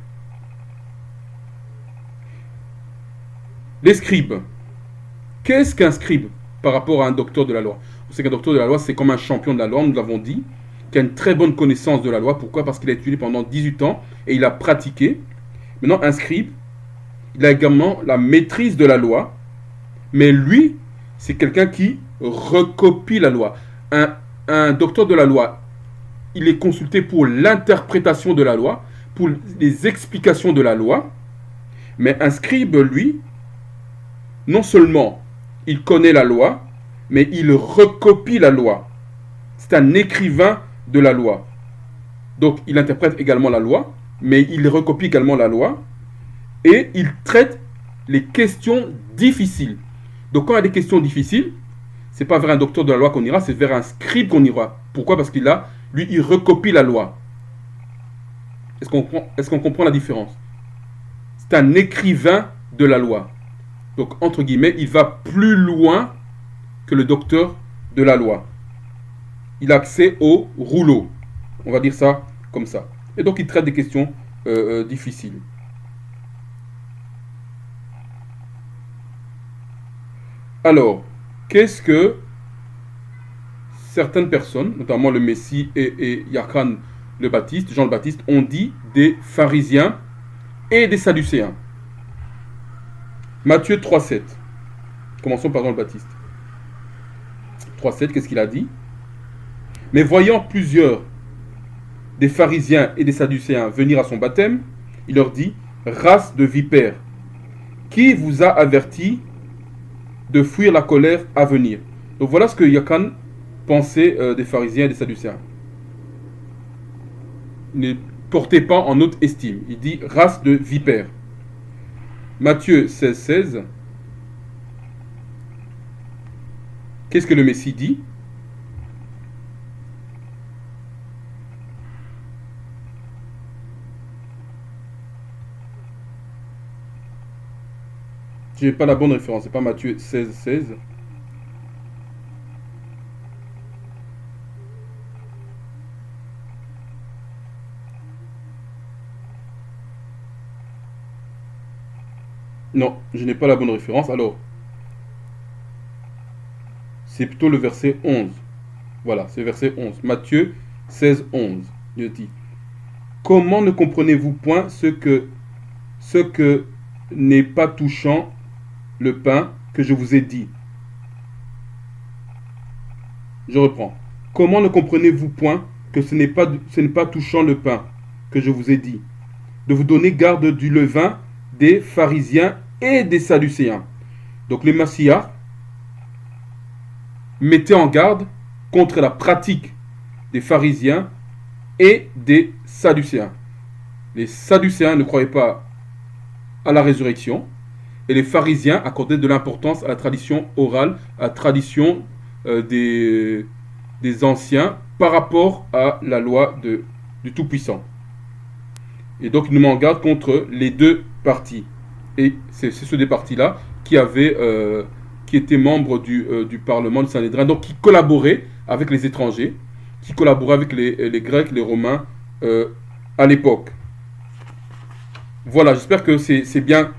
A: Les scribes. Qu'est-ce qu'un scribe par rapport à un docteur de la loi? On sait qu'un docteur de la loi, c'est comme un champion de la loi, nous l'avons dit, qui a une très bonne connaissance de la loi. Pourquoi? Parce qu'il a étudié pendant 18 ans et il a pratiqué. Maintenant, un scribe, il a également la maîtrise de la loi, mais lui, c'est quelqu'un qui recopie la loi. Un docteur de la loi, il est consulté pour l'interprétation de la loi, pour les explications de la loi, mais un scribe, lui, non seulement il connaît la loi, mais il recopie la loi. C'est un écrivain de la loi. Donc il interprète également la loi, mais il recopie également la loi, et il traite les questions difficiles. Donc quand il y a des questions difficiles, c'est pas vers un docteur de la loi qu'on ira, c'est vers un scribe qu'on ira. Pourquoi? Parce qu'il il recopie la loi. Est-ce qu'on comprend la différence? C'est un écrivain de la loi. Donc, entre guillemets, il va plus loin que le docteur de la loi. Il a accès au rouleau. On va dire ça comme ça. Et donc, il traite des questions difficiles. Alors, qu'est-ce que certaines personnes, notamment le Messie et Yochanan le Baptiste, Jean le Baptiste, ont dit des pharisiens et des sadducéens? Matthieu 3,7. Commençons par Jean le Baptiste. 3,7, qu'est-ce qu'il a dit? Mais voyant plusieurs des pharisiens et des sadducéens venir à son baptême, il leur dit: race de vipères, qui vous a averti de fuir la colère à venir? Donc voilà ce que Yochanan pensait des pharisiens et des sadducéens. Ne portez pas en haute estime. Il dit race de vipères. Matthieu 16,16. Qu'est-ce que le Messie dit? Je n'ai pas la bonne référence, c'est pas Matthieu 16,16. Non, je n'ai pas la bonne référence. Alors, c'est plutôt le verset 11. Voilà, c'est verset 11. Matthieu 16, 11. Il dit: comment ne comprenez-vous point ce que n'est pas touchant le pain que je vous ai dit? Je reprends. Comment ne comprenez-vous point que ce n'est pas touchant le pain que je vous ai dit, de vous donner garde du levain des pharisiens et des sadducéens? Donc les Massias mettaient en garde contre la pratique des pharisiens et des sadducéens. Les sadducéens ne croyaient pas à la résurrection et les pharisiens accordaient de l'importance à la tradition orale, à la tradition des anciens par rapport à la loi du Tout-Puissant. Et donc ils nous mettent en garde contre les deux partis. Et c'est ceux des partis-là qui étaient membres du Parlement du Sanhédrin, donc qui collaboraient avec les étrangers, qui collaboraient avec les Grecs, les Romains à l'époque. Voilà, j'espère que c'est bien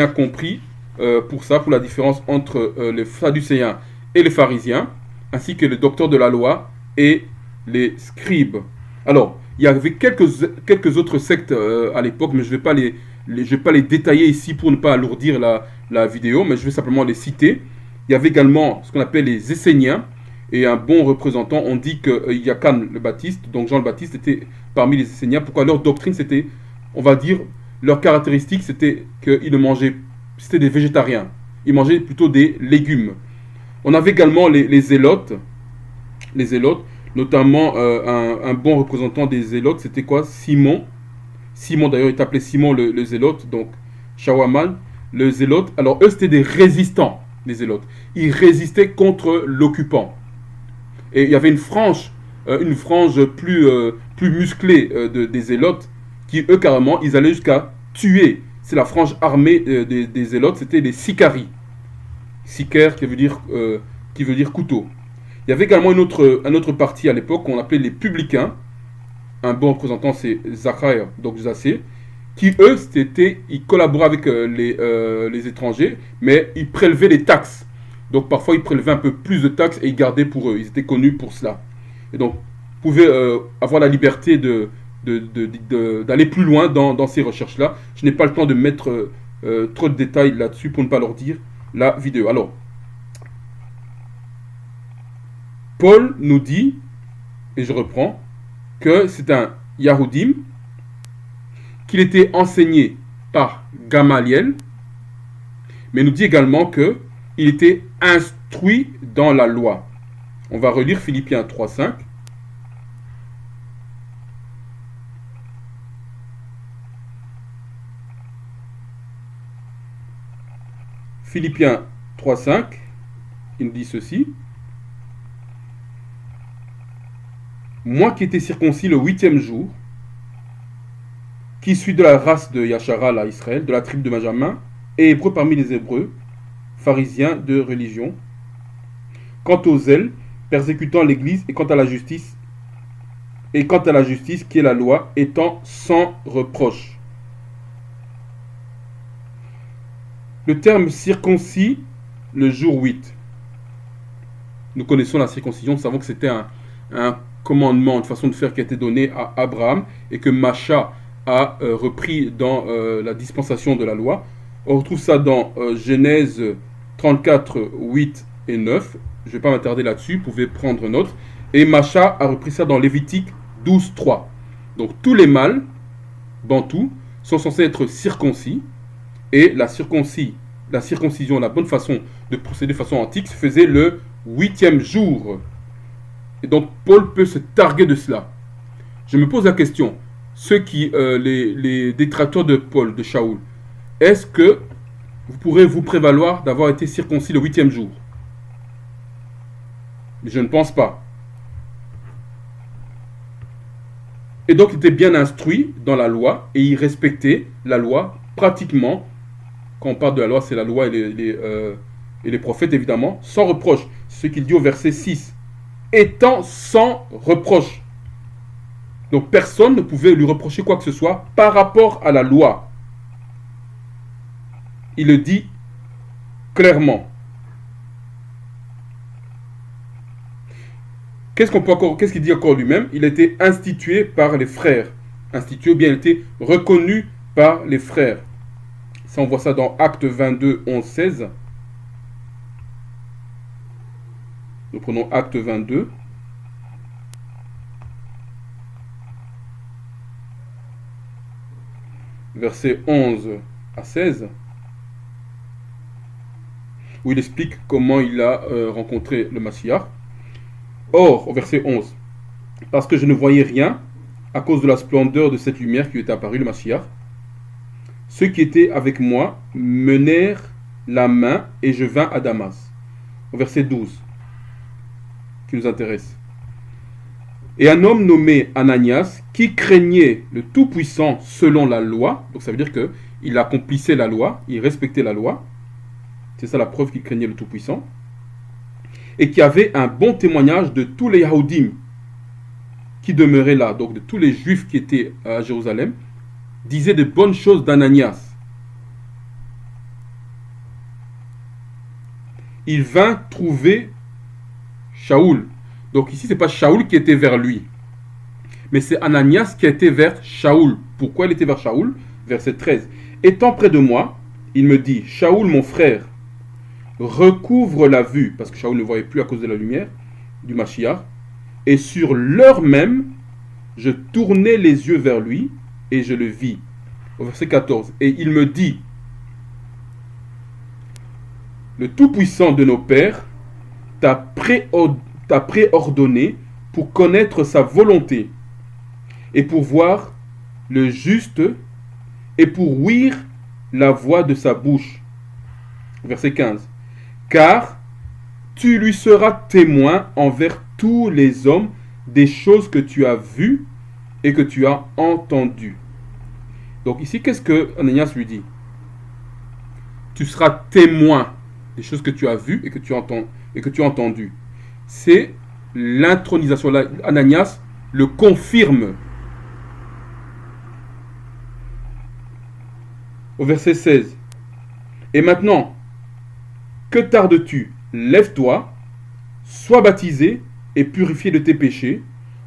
A: compris pour la différence entre les Sadducéens et les pharisiens, ainsi que les docteurs de la loi et les scribes. Alors, il y avait quelques autres sectes à l'époque, mais je ne vais pas les détailler ici pour ne pas alourdir la vidéo, mais je vais simplement les citer. Il y avait également ce qu'on appelle les Esséniens, et un bon représentant, on dit que Yochanan le Baptiste, donc Jean le Baptiste, était parmi les Esséniens. Pourquoi? Leur doctrine, c'était, on va dire, leur caractéristique, c'était qu'ils ne mangeaient, c'était des végétariens. Ils mangeaient plutôt des légumes. On avait également les zélotes. Les zélotes, notamment un bon représentant des zélotes, c'était quoi? Simon. Simon, d'ailleurs, il est appelé Simon le zélote, donc Shawaman, le zélote. Alors, eux, c'était des résistants, les zélotes. Ils résistaient contre l'occupant. Et il y avait une frange plus musclée des zélotes, qui, eux, carrément, ils allaient jusqu'à tuer. C'est la frange armée des zélotes, c'était les Sicarii. Sicaire qui veut dire couteau. Il y avait également un autre parti à l'époque qu'on appelait les publicains. Un bon représentant, c'est Zacharia, donc Zassé, qui eux, ils collaboraient avec les étrangers, mais ils prélevaient les taxes. Donc parfois, ils prélevaient un peu plus de taxes et ils gardaient pour eux. Ils étaient connus pour cela. Et donc, vous pouvez avoir la liberté d'aller plus loin dans ces recherches-là. Je n'ai pas le temps de mettre trop de détails là-dessus pour ne pas leur dire la vidéo. Alors, Paul nous dit, et je reprends, que c'est un Yahoudim, qu'il était enseigné par Gamaliel, mais nous dit également qu'il était instruit dans la loi. On va relire Philippiens 3.5. Philippiens 3.5, il nous dit ceci. Moi qui étais circoncis le 8e jour, qui suis de la race de Yacharal à Israël, de la tribu de Benjamin, et hébreu parmi les Hébreux, pharisien de religion, quant au zèle, persécutant l'Église, et quant à la justice qui est la loi, étant sans reproche. Le terme circoncis, le jour 8. Nous connaissons la circoncision, nous savons que c'était un commandement, une façon de faire qui a été donnée à Abraham et que Macha a repris dans la dispensation de la loi. On retrouve ça dans Genèse 34, 8 et 9. Je ne vais pas m'attarder là-dessus, vous pouvez prendre note. Et Macha a repris ça dans Lévitique 12, 3. Donc tous les mâles, bantous, sont censés être circoncis. Et la circoncision, la bonne façon de procéder de façon antique, se faisait le 8e jour. Et donc Paul peut se targuer de cela. Je me pose la question, les détracteurs de Paul, de Shaoul, est-ce que vous pourrez vous prévaloir d'avoir été circoncis le 8e jour? Je ne pense pas. Et donc il était bien instruit dans la loi et il respectait la loi pratiquement. Quand on parle de la loi, c'est la loi et les prophètes évidemment, sans reproche. C'est ce qu'il dit au verset 6. Étant sans reproche. Donc personne ne pouvait lui reprocher quoi que ce soit par rapport à la loi. Il le dit clairement. Qu'est-ce qu'il dit encore lui-même? Il a été institué par les frères. Institué, ou bien il a été reconnu par les frères. Ça, on voit ça dans Actes 22, 11, 16. Nous prenons Acte 22. Versets 11 à 16. Où il explique comment il a rencontré le Mashiach. Or, au verset 11, parce que je ne voyais rien à cause de la splendeur de cette lumière qui était apparue, le Mashiach, ceux qui étaient avec moi menèrent la main et je vins à Damas. Au verset 12, qui nous intéresse. Et un homme nommé Ananias, qui craignait le Tout-Puissant selon la loi, donc ça veut dire qu'il accomplissait la loi, il respectait la loi, c'est ça la preuve qu'il craignait le Tout-Puissant, et qui avait un bon témoignage de tous les Yahoudim qui demeuraient là, donc de tous les Juifs qui étaient à Jérusalem, disait de bonnes choses d'Ananias. Il vint trouver Shaoul. Donc ici, ce n'est pas Shaoul qui était vers lui, mais c'est Ananias qui était vers Shaoul. Pourquoi il était vers Shaoul? Verset 13. Étant près de moi, il me dit, Shaoul mon frère, recouvre la vue, parce que Shaoul ne voyait plus à cause de la lumière du Mashiach, et sur l'heure même, je tournai les yeux vers lui, et je le vis. Au verset 14. Et il me dit, le Tout-Puissant de nos pères t'a préordonné pour connaître sa volonté, et pour voir le juste, et pour ouïr la voix de sa bouche. Verset 15. Car tu lui seras témoin envers tous les hommes des choses que tu as vues et que tu as entendues. Donc ici, qu'est-ce que Ananias lui dit? Tu seras témoin des choses que tu as vues et que tu entends et que tu as entendues. C'est l'intronisation. Là, Ananias le confirme. Au verset 16. Et maintenant, que tardes-tu? Lève-toi, sois baptisé et purifié de tes péchés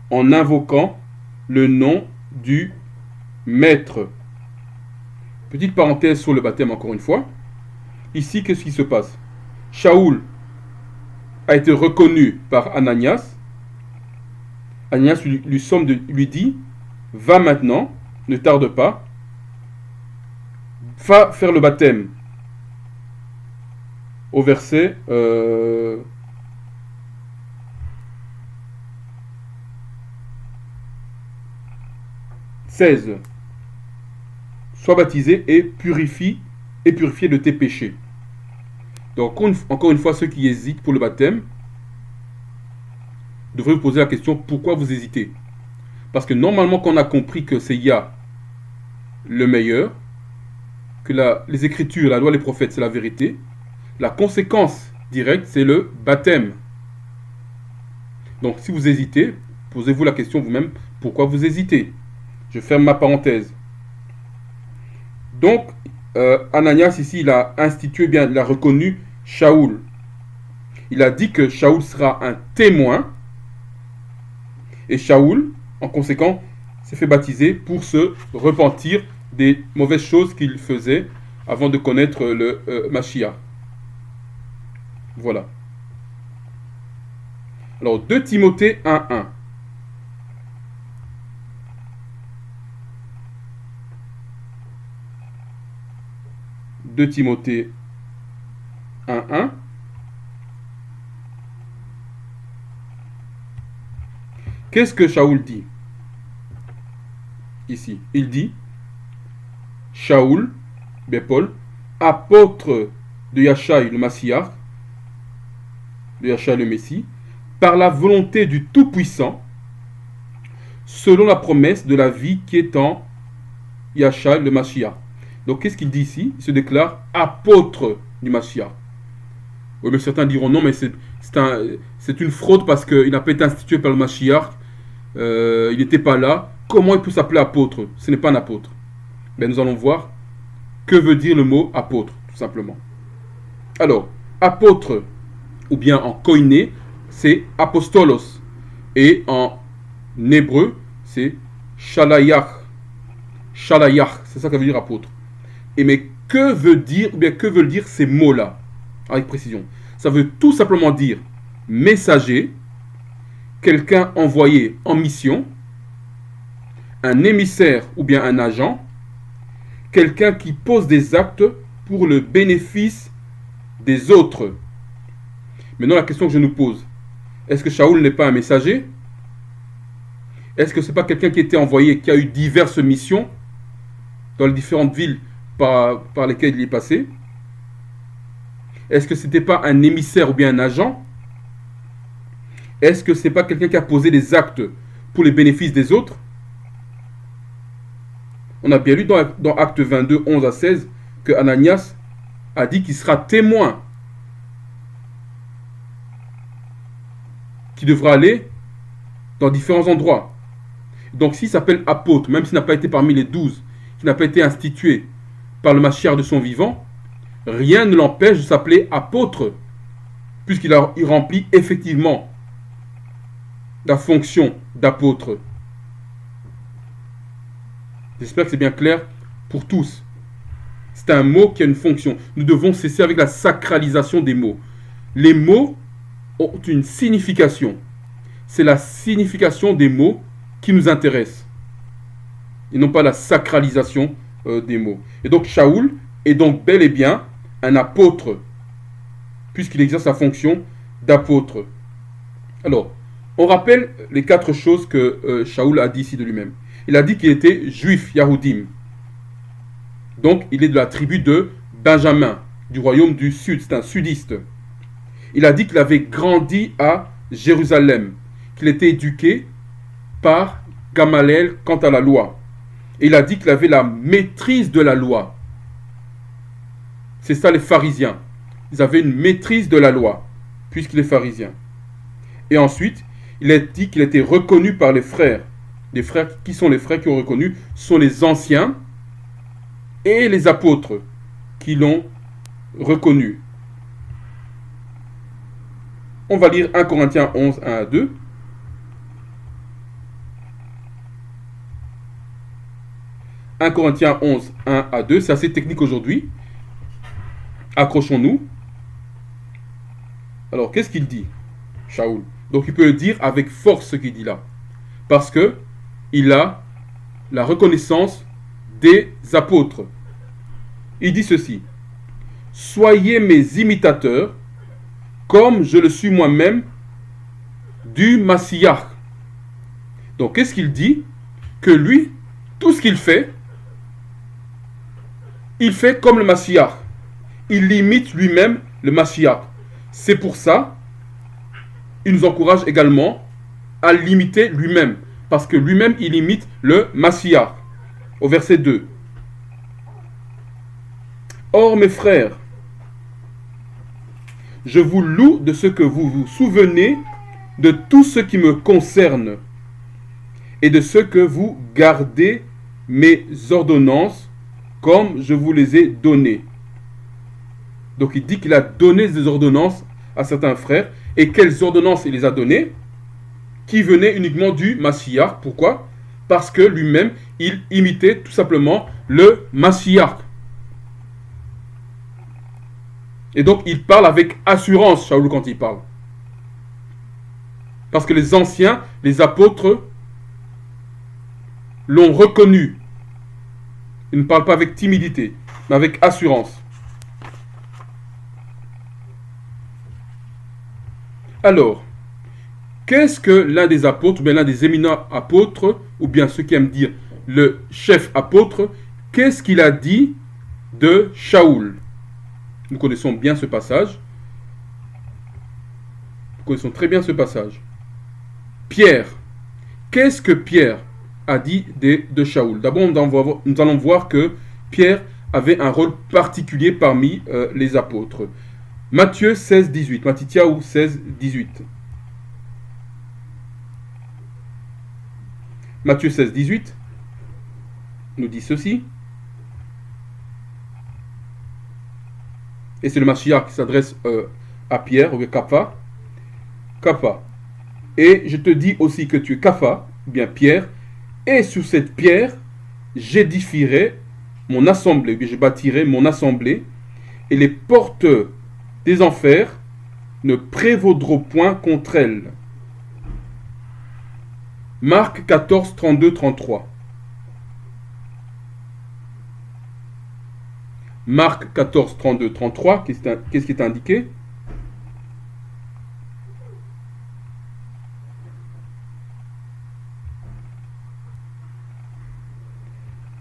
A: en invoquant le nom du Maître. Petite parenthèse sur le baptême encore une fois. Ici, qu'est-ce qui se passe? Shaoul a été reconnu par Ananias. Ananias lui dit, va maintenant, ne tarde pas, va faire le baptême. Au verset 16. Sois baptisé et purifié de tes péchés. Donc, encore une fois, ceux qui hésitent pour le baptême devraient vous poser la question, pourquoi vous hésitez? Parce que normalement, quand on a compris que c'est Yah le meilleur, que les Écritures, la loi, les prophètes, c'est la vérité, la conséquence directe, c'est le baptême. Donc, si vous hésitez, posez-vous la question vous-même, pourquoi vous hésitez? Je ferme ma parenthèse. Donc, Ananias, ici, il a institué, bien, il a reconnu Shaoul. Il a dit que Shaoul sera un témoin. Et Shaoul, en conséquent, s'est fait baptiser pour se repentir des mauvaises choses qu'il faisait avant de connaître le Mashiach. Voilà. Alors, 2 Timothée 1:1. 2 Timothée 1:1. Qu'est-ce que Shaoul dit ici? Il dit, Shaoul, Paul, apôtre de Yahshua le Mashiach, de Yahshua le Messie, par la volonté du Tout-Puissant, selon la promesse de la vie qui est en Yahshua le Mashiach. Donc qu'est-ce qu'il dit ici? Il se déclare apôtre du Mashiach. Oui, mais certains diront non, mais c'est une fraude parce qu'il n'a pas été institué par le Mashiach. Il n'était pas là. Comment il peut s'appeler apôtre? Ce n'est pas un apôtre. Mais nous allons voir que veut dire le mot apôtre, tout simplement. Alors, apôtre, ou bien en koiné, c'est apostolos. Et en hébreu, c'est shalayach. Shalayach, c'est ça que veut dire apôtre. Et mais que veut dire, ou bien que veulent dire ces mots-là? Avec précision. Ça veut tout simplement dire messager, quelqu'un envoyé en mission, un émissaire ou bien un agent, quelqu'un qui pose des actes pour le bénéfice des autres. Maintenant, la question que je nous pose, est-ce que Shaoul n'est pas un messager? Est-ce que ce n'est pas quelqu'un qui a été envoyé, qui a eu diverses missions dans les différentes villes par lesquelles il est passé? Est-ce que ce n'était pas un émissaire ou bien un agent? Est-ce que ce n'est pas quelqu'un qui a posé des actes pour les bénéfices des autres? On a bien lu dans Acte 22, 11 à 16, que Ananias a dit qu'il sera témoin, qui devra aller dans différents endroits. Donc s'il s'appelle apôtre, même s'il n'a pas été parmi les 12, qui n'a pas été institué par le Mashiach de son vivant, rien ne l'empêche de s'appeler apôtre, puisqu'il remplit effectivement la fonction d'apôtre. J'espère que c'est bien clair pour tous. C'est un mot qui a une fonction. Nous devons cesser avec la sacralisation des mots. Les mots ont une signification. C'est la signification des mots qui nous intéresse. Et non pas la sacralisation des mots. Et donc Shaoul est donc bel et bien un apôtre, puisqu'il exerce la fonction d'apôtre. Alors, on rappelle les 4 choses que Shaoul a dit ici de lui-même. Il a dit qu'il était juif, Yahoudim. Donc, il est de la tribu de Benjamin, du royaume du sud. C'est un sudiste. Il a dit qu'il avait grandi à Jérusalem, qu'il était éduqué par Gamaliel quant à la loi. Et il a dit qu'il avait la maîtrise de la loi. C'est ça les pharisiens. Ils avaient une maîtrise de la loi, puisqu'il est pharisien. Et ensuite, il a dit qu'il était reconnu par les frères. Les frères, qui sont les frères qui ont reconnu, sont les anciens et les apôtres qui l'ont reconnu. On va lire 1 Corinthiens 11, 1 à 2. 1 Corinthiens 11, 1 à 2. C'est assez technique aujourd'hui. Accrochons-nous. Alors, qu'est-ce qu'il dit, Shaoul? Donc, il peut le dire avec force ce qu'il dit là. Parce que il a la reconnaissance des apôtres. Il dit ceci. Soyez mes imitateurs, comme je le suis moi-même du Massiach. Donc, qu'est-ce qu'il dit? Que lui, tout ce qu'il fait, il fait comme le Massiach. Il imite lui-même le Massiach. C'est pour ça, il nous encourage également à l'imiter lui-même. Parce que lui-même, il imite le Massiach. Au verset 2. Or, mes frères, je vous loue de ce que vous vous souvenez de tout ce qui me concerne et de ce que vous gardez mes ordonnances comme je vous les ai données. Donc il dit qu'il a donné des ordonnances à certains frères. Et quelles ordonnances il les a données? Qui venaient uniquement du Massiach. Pourquoi? Parce que lui-même, il imitait tout simplement le Massiach. Et donc il parle avec assurance, Shaoul, quand il parle. Parce que les anciens, les apôtres, l'ont reconnu. Il ne parle pas avec timidité, mais avec assurance. Alors, qu'est-ce que l'un des apôtres, ou bien l'un des éminents apôtres, ou bien ceux qui aiment dire le chef apôtre, qu'est-ce qu'il a dit de Shaoul? Nous connaissons bien ce passage. Nous connaissons très bien ce passage. Pierre. Qu'est-ce que Pierre a dit de Shaoul? D'abord, nous allons voir que Pierre avait un rôle particulier parmi les apôtres. Matthieu 16, 18. Matityahu 16, 18. Matthieu 16, 18 nous dit ceci. Et c'est le Mashiach qui s'adresse à Pierre, ou Kapha. Kapha. Et je te dis aussi que tu es Kapha, ou bien Pierre, et sur cette pierre, j'édifierai mon assemblée, je bâtirai mon assemblée, et les portes des enfers ne prévaudront point contre elle. Marc 14, 32, 33. Marc 14, 32, 33, qu'est-ce qui est indiqué?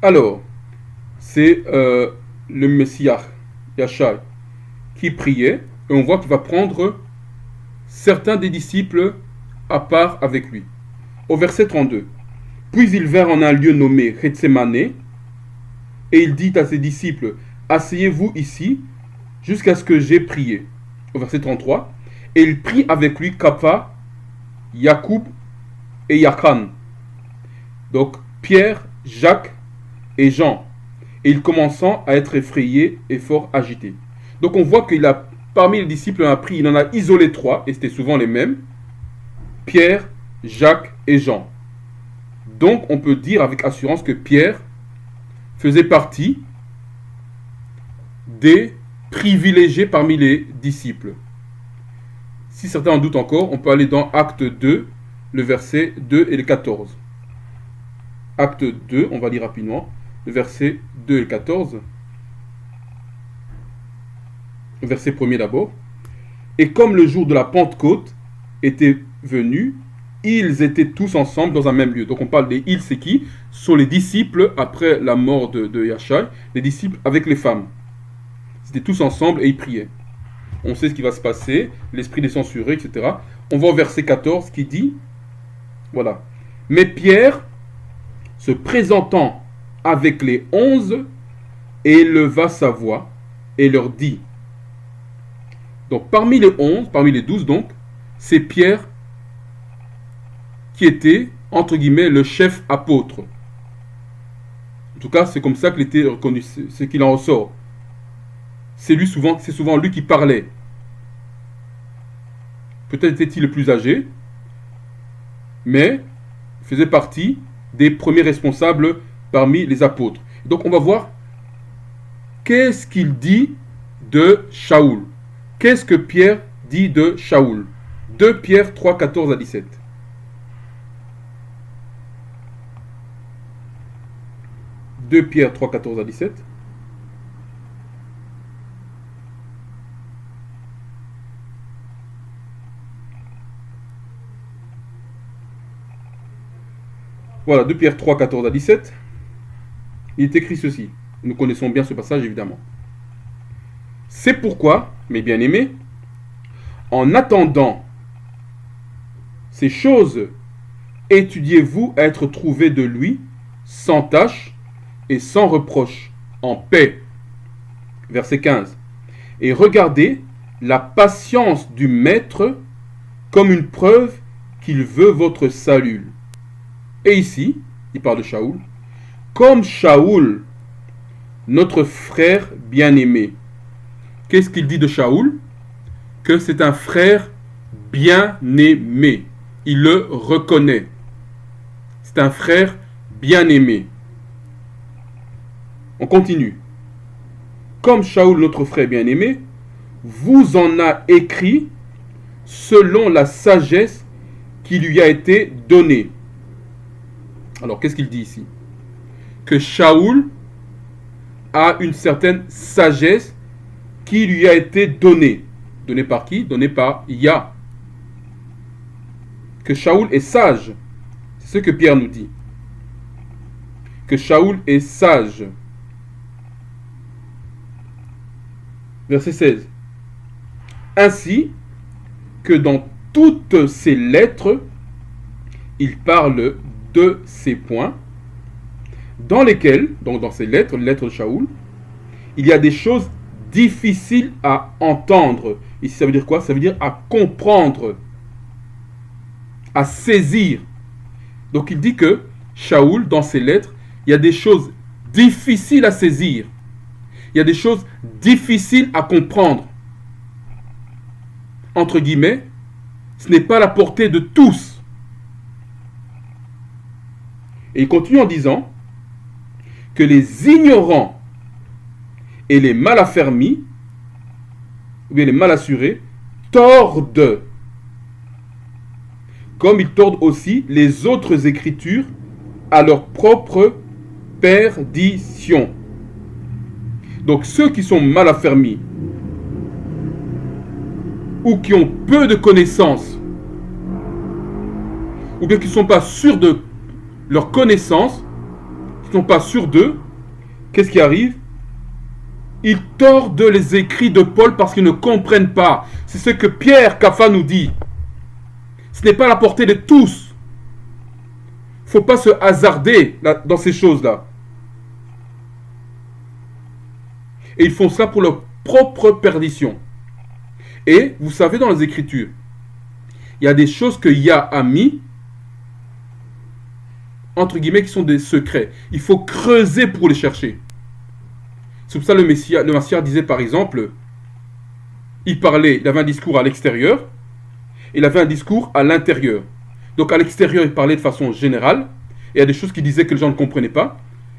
A: Alors, c'est le Messie Yachai qui priait, et on voit qu'il va prendre certains des disciples à part avec lui. Au verset 32. Puis il vint en un lieu nommé Gethsemane, et il dit à ses disciples, asseyez-vous ici, jusqu'à ce que j'aie prié. Au verset 33. Et il prit avec lui Kapha, Yacoub et Yakan. Donc Pierre, Jacques et Jean. Et il commençant à être effrayé et fort agité. Donc on voit qu'il a, parmi les disciples, il en a isolé 3, et c'était souvent les mêmes. Pierre, Jacques et Jean. Donc on peut dire avec assurance que Pierre faisait partie des privilégiés parmi les disciples. Si certains en doutent encore, on peut aller dans Acte 2, le verset 2 et le 14. Acte 2, on va lire rapidement, le verset 2 et le 14. Le verset 1er d'abord. Et comme le jour de la Pentecôte était venu, ils étaient tous ensemble dans un même lieu. Donc on parle des ils, c'est qui? Ce sont les disciples après la mort de Yachai, les disciples avec les femmes. Ils étaient tous ensemble et ils priaient. On sait ce qui va se passer, l'esprit descend sur eux, etc. On va au verset 14 qui dit, voilà. Mais Pierre, se présentant avec les 11 et éleva sa voix et leur dit. Donc parmi les 11, parmi les 12 donc, c'est Pierre qui était, entre guillemets, le chef apôtre. En tout cas, c'est comme ça qu'il était reconnu, c'est qu'il en ressort. C'est souvent lui qui parlait. Peut-être était-il le plus âgé, mais il faisait partie des premiers responsables parmi les apôtres. Donc on va voir qu'est-ce qu'il dit de Shaoul. Qu'est-ce que Pierre dit de Shaoul? 2 Pierre 3, 14 à 17. « 2 Pierre 3, 14 à 17. Voilà, 2 Pierre 3, 14 à 17. Il est écrit ceci. Nous connaissons bien ce passage, évidemment. C'est pourquoi, mes bien-aimés, en attendant ces choses, étudiez-vous à être trouvés de lui, sans tache et sans reproche, en paix. Verset 15. Et regardez la patience du Maître comme une preuve qu'il veut votre salut. Et ici, il parle de Shaoul. Comme Shaoul, notre frère bien-aimé. Qu'est-ce qu'il dit de Shaoul? Que c'est un frère bien-aimé. Il le reconnaît. C'est un frère bien-aimé. On continue. Comme Shaoul, notre frère bien-aimé, vous en a écrit selon la sagesse qui lui a été donnée. Alors, qu'est-ce qu'il dit ici? Que Shaoul a une certaine sagesse qui lui a été donnée. Donnée par qui? Donnée par Yah. Que Shaoul est sage. C'est ce que Pierre nous dit. Que Shaoul est sage. Verset 16. Ainsi que dans toutes ses lettres, il parle de ces points, dans lesquels, donc dans ces lettres, les lettres de Shaoul, il y a des choses difficiles à entendre. Ici, ça veut dire quoi? Ça veut dire à comprendre, à saisir. Donc il dit que Shaoul, dans ses lettres, il y a des choses difficiles à saisir. Il y a des choses difficiles à comprendre. Entre guillemets, ce n'est pas à la portée de tous. Et il continue en disant que les ignorants et les mal affermis, ou bien les mal assurés, tordent, comme ils tordent aussi les autres écritures à leur propre perdition. Donc ceux qui sont mal affermis, ou qui ont peu de connaissances, ou bien qui ne sont pas sûrs de leur connaissance, qui ne sont pas sûrs d'eux, qu'est-ce qui arrive? Ils tordent les écrits de Paul parce qu'ils ne comprennent pas. C'est ce que Pierre Kaffa nous dit. Ce n'est pas à la portée de tous. Il ne faut pas se hasarder dans ces choses-là. Et ils font cela pour leur propre perdition. Et vous savez, dans les Écritures, il y a des choses que Yah a mis, entre guillemets, qui sont des secrets. Il faut creuser pour les chercher. C'est pour ça que le Messie disait, par exemple, il avait un discours à l'extérieur, il avait un discours à l'intérieur. Donc à l'extérieur, il parlait de façon générale, et il y a des choses qu'il disait que les gens ne comprenaient pas,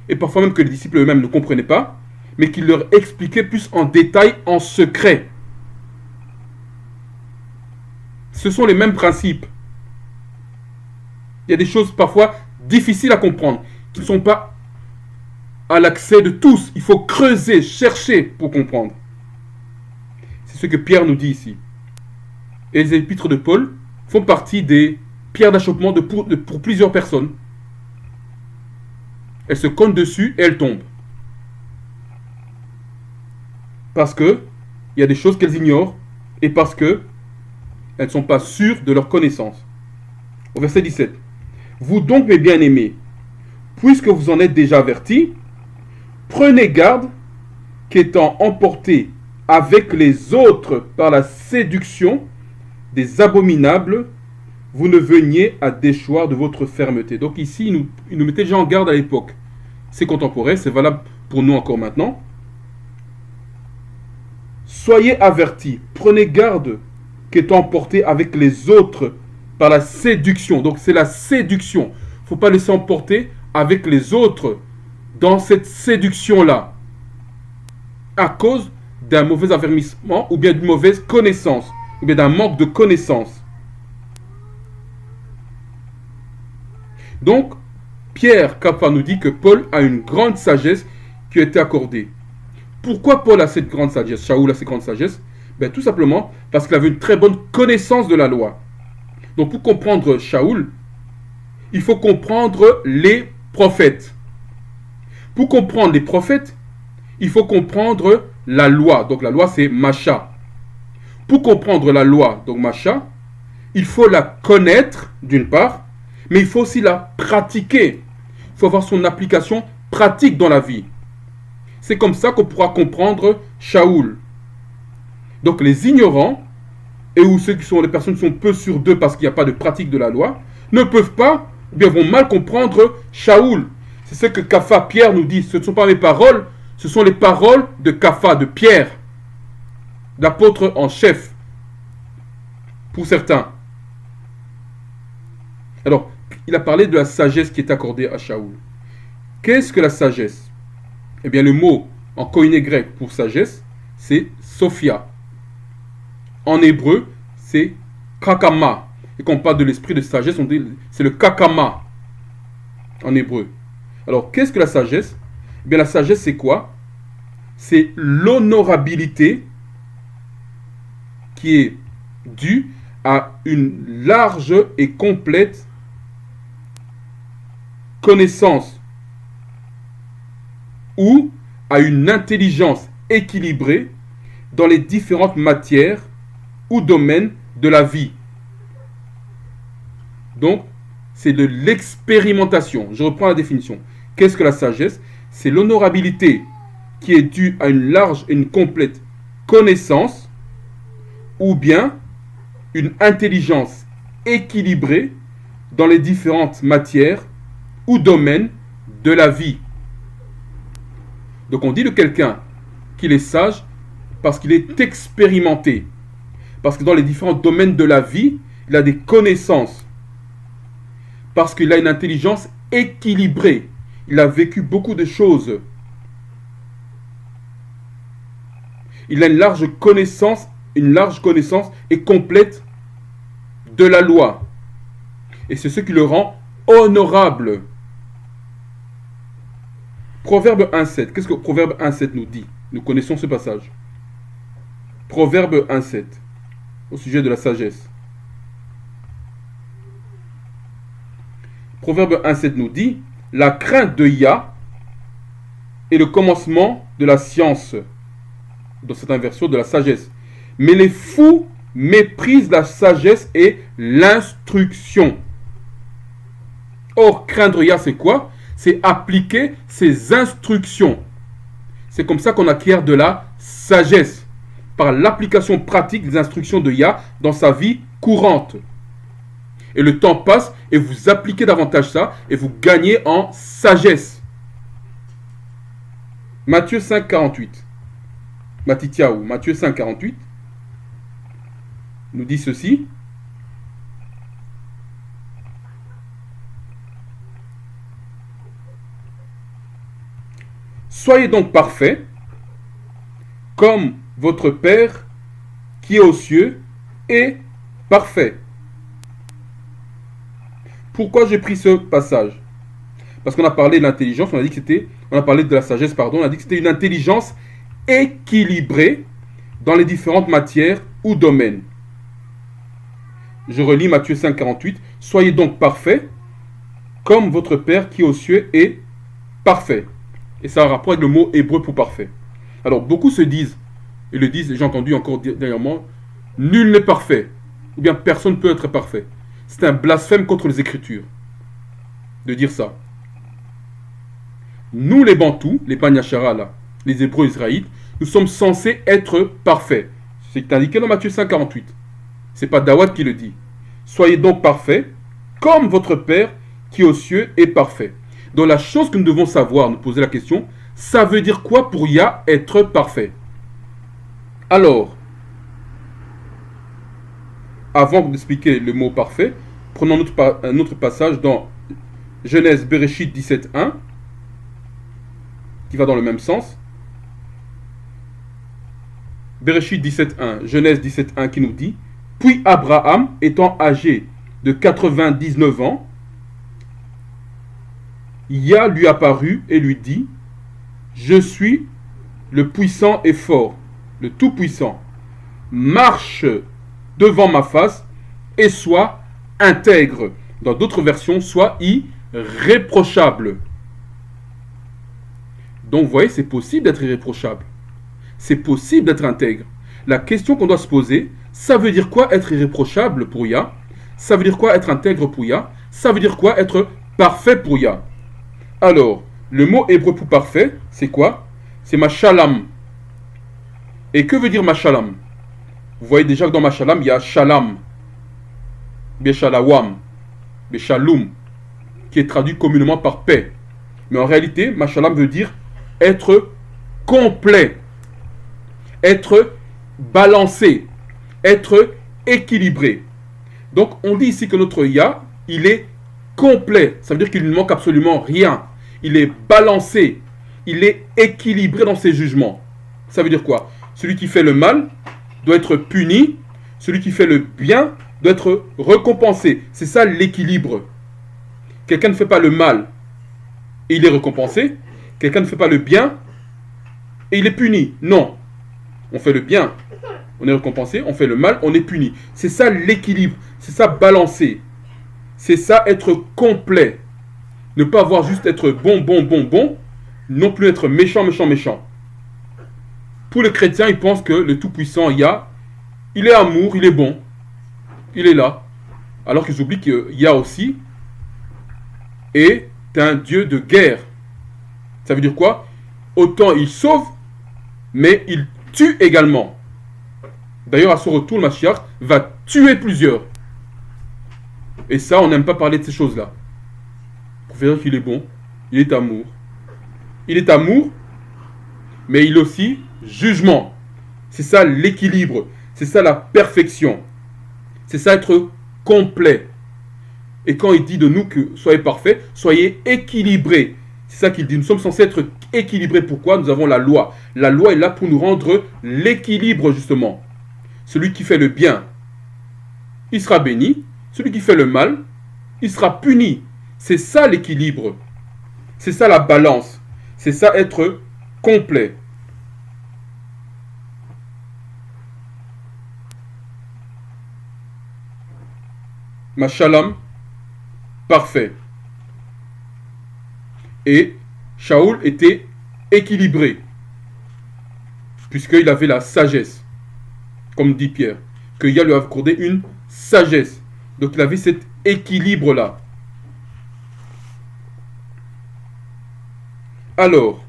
A: et parfois même que les disciples eux-mêmes ne comprenaient pas, mais qu'il leur expliquait plus en détail, en secret. Ce sont les mêmes principes. Il y a des choses parfois difficiles à comprendre, qui ne sont pas à l'accès de tous. Il faut creuser, chercher pour comprendre. C'est ce que Pierre nous dit ici. Et les épîtres de Paul font partie des pierres d'achoppement pour plusieurs personnes. Elles se cognent dessus et elles tombent. Parce que il y a des choses qu'elles ignorent et parce que elles ne sont pas sûres de leur connaissance. Au verset 17. Vous donc, mes bien-aimés, puisque vous en êtes déjà avertis, prenez garde qu'étant emportés avec les autres par la séduction des abominables, vous ne veniez à déchoir de votre fermeté. Donc ici, il nous mettait déjà en garde à l'époque. C'est contemporain, c'est valable pour nous encore maintenant. Soyez avertis, prenez garde qu'étant emportés avec les autres par la séduction. Donc c'est la séduction. Il ne faut pas laisser emporter avec les autres dans cette séduction-là, à cause d'un mauvais affermissement ou bien d'une mauvaise connaissance, ou bien d'un manque de connaissance. Donc, Pierre Kappa nous dit que Paul a une grande sagesse qui a été accordée. Pourquoi Paul a cette grande sagesse, Shaoul a cette grande sagesse? Tout simplement parce qu'il avait une très bonne connaissance de la loi. Donc pour comprendre Shaoul, il faut comprendre les prophètes. Pour comprendre les prophètes, il faut comprendre la loi. Donc la loi c'est Macha. Pour comprendre la loi, donc Macha, il faut la connaître d'une part, mais il faut aussi la pratiquer. Il faut avoir son application pratique dans la vie. C'est comme ça qu'on pourra comprendre Shaoul. Donc les ignorants, et ou ceux qui sont les personnes qui sont peu sûres d'eux parce qu'il n'y a pas de pratique de la loi, ne peuvent pas, ou bien vont mal comprendre Shaoul. C'est ce que Kapha Pierre nous dit. Ce ne sont pas mes paroles, ce sont les paroles de Kapha, de Pierre, l'apôtre en chef, pour certains. Alors, il a parlé de la sagesse qui est accordée à Shaoul. Qu'est-ce que la sagesse? Eh bien, le mot en koiné grec pour sagesse, c'est Sophia. En hébreu, c'est kakama. Et quand on parle de l'esprit de sagesse, on dit c'est le kakama en hébreu. Alors, qu'est-ce que la sagesse? Eh bien, la sagesse, c'est quoi? C'est l'honorabilité qui est due à une large et complète connaissance ou à une intelligence équilibrée dans les différentes matières ou domaines de la vie. Donc, c'est de l'expérimentation. Je reprends la définition. Qu'est-ce que la sagesse? C'est l'honorabilité qui est due à une large et une complète connaissance ou bien une intelligence équilibrée dans les différentes matières ou domaines de la vie. Donc on dit de quelqu'un qu'il est sage parce qu'il est expérimenté. Parce que dans les différents domaines de la vie, il a des connaissances. Parce qu'il a une intelligence équilibrée. Il a vécu beaucoup de choses. Il a une large connaissance et complète de la loi. Et c'est ce qui le rend honorable. Proverbe 1.7. Qu'est-ce que Proverbe 1.7 nous dit? Nous connaissons ce passage. Proverbe 1.7. Au sujet de la sagesse. Proverbe 1.7 nous dit: la crainte de Yah est le commencement de la science. Dans cette inversion de la sagesse. Mais les fous méprisent la sagesse et l'instruction. Or, craindre Yah, c'est quoi? C'est appliquer ses instructions. C'est comme ça qu'on acquiert de la sagesse. Par l'application pratique des instructions de Yah dans sa vie courante. Et le temps passe et vous appliquez davantage ça et vous gagnez en sagesse. Matthieu 5, 48. Matityahu, Matthieu 5, 48 nous dit ceci. Soyez donc parfaits, comme votre Père qui est aux cieux est parfait. Pourquoi j'ai pris ce passage? Parce qu'on a parlé de l'intelligence, on a parlé de la sagesse, pardon, on a dit que c'était une intelligence équilibrée dans les différentes matières ou domaines. Je relis Matthieu 5, 48. Soyez donc parfaits, comme votre Père qui est aux cieux est parfait. Et ça a un rapport avec le mot hébreu pour parfait. Alors, beaucoup se disent, et le disent, j'ai entendu encore dernièrement, nul n'est parfait. Ou bien personne ne peut être parfait. C'est un blasphème contre les Écritures de dire ça. nous les Bantous, les Banyashara là, les Hébreux israélites, nous sommes censés être parfaits. C'est indiqué dans Matthieu 5,48. C'est pas Dawad qui le dit. Soyez donc parfaits, comme votre Père qui est aux cieux est parfait. Donc la chose que nous devons savoir, nous poser la question, ça veut dire quoi pour Yah être parfait? Alors, avant d'expliquer le mot parfait, prenons un autre passage dans Genèse Bereshit 17.1, qui va dans le même sens. Bereshit 17.1, Genèse 17.1 qui nous dit: puis Abraham, étant âgé de 99 ans, Yah lui apparut et lui dit: je suis le puissant et fort, le tout-puissant. Marche devant ma face et sois intègre. Dans d'autres versions, sois irréprochable. Donc, vous voyez, c'est possible d'être irréprochable. C'est possible d'être intègre. La question qu'on doit se poser, ça veut dire quoi être irréprochable pour Yah? Ça veut dire quoi être intègre pour Yah? Ça veut dire quoi être parfait pour Yah? Alors, le mot hébreu pour parfait, c'est quoi? C'est mashalam. Et que veut dire mashalam? Vous voyez déjà que dans mashalam, il y a shalam, beshalawam, beshalom, qui est traduit communément par paix. Mais en réalité, mashalam veut dire être complet, être balancé, être équilibré. Donc, on dit ici que notre Yah, il est complet. Ça veut dire qu'il ne manque absolument rien. Il est balancé. Il est équilibré dans ses jugements. Ça veut dire quoi? Celui qui fait le mal doit être puni. Celui qui fait le bien doit être récompensé. C'est ça l'équilibre. Quelqu'un ne fait pas le mal et il est récompensé. Quelqu'un ne fait pas le bien et il est puni. Non. On fait le bien, on est récompensé. On fait le mal, on est puni. C'est ça l'équilibre. C'est ça balancer. C'est ça être complet. Ne pas avoir juste être bon, non plus être méchant. Pour les chrétiens, ils pensent que le Tout-Puissant, Yah, il est amour, il est bon. Il est là. Alors qu'ils oublient que Yah aussi est un Dieu de guerre. Ça veut dire quoi? Autant il sauve, mais il tue également. D'ailleurs, à son retour, le Mashiach va tuer plusieurs. Et ça, on n'aime pas parler de ces choses-là. Pour faire dire qu'il est bon, il est amour. Il est amour, mais il est aussi jugement. C'est ça l'équilibre. C'est ça la perfection. C'est ça être complet. Et quand il dit de nous que soyez parfaits, soyez équilibrés. C'est ça qu'il dit. Nous sommes censés être équilibrés. Pourquoi? Nous avons la loi. La loi est là pour nous rendre l'équilibre, justement. Celui qui fait le bien, il sera béni. Celui qui fait le mal, il sera puni. C'est ça l'équilibre. C'est ça la balance. C'est ça être complet. Mashalam, parfait. Et Shaoul était équilibré, puisqu'il avait la sagesse, comme dit Pierre, que Yah lui a accordé une sagesse. Donc il avait cet équilibre-là. Alors,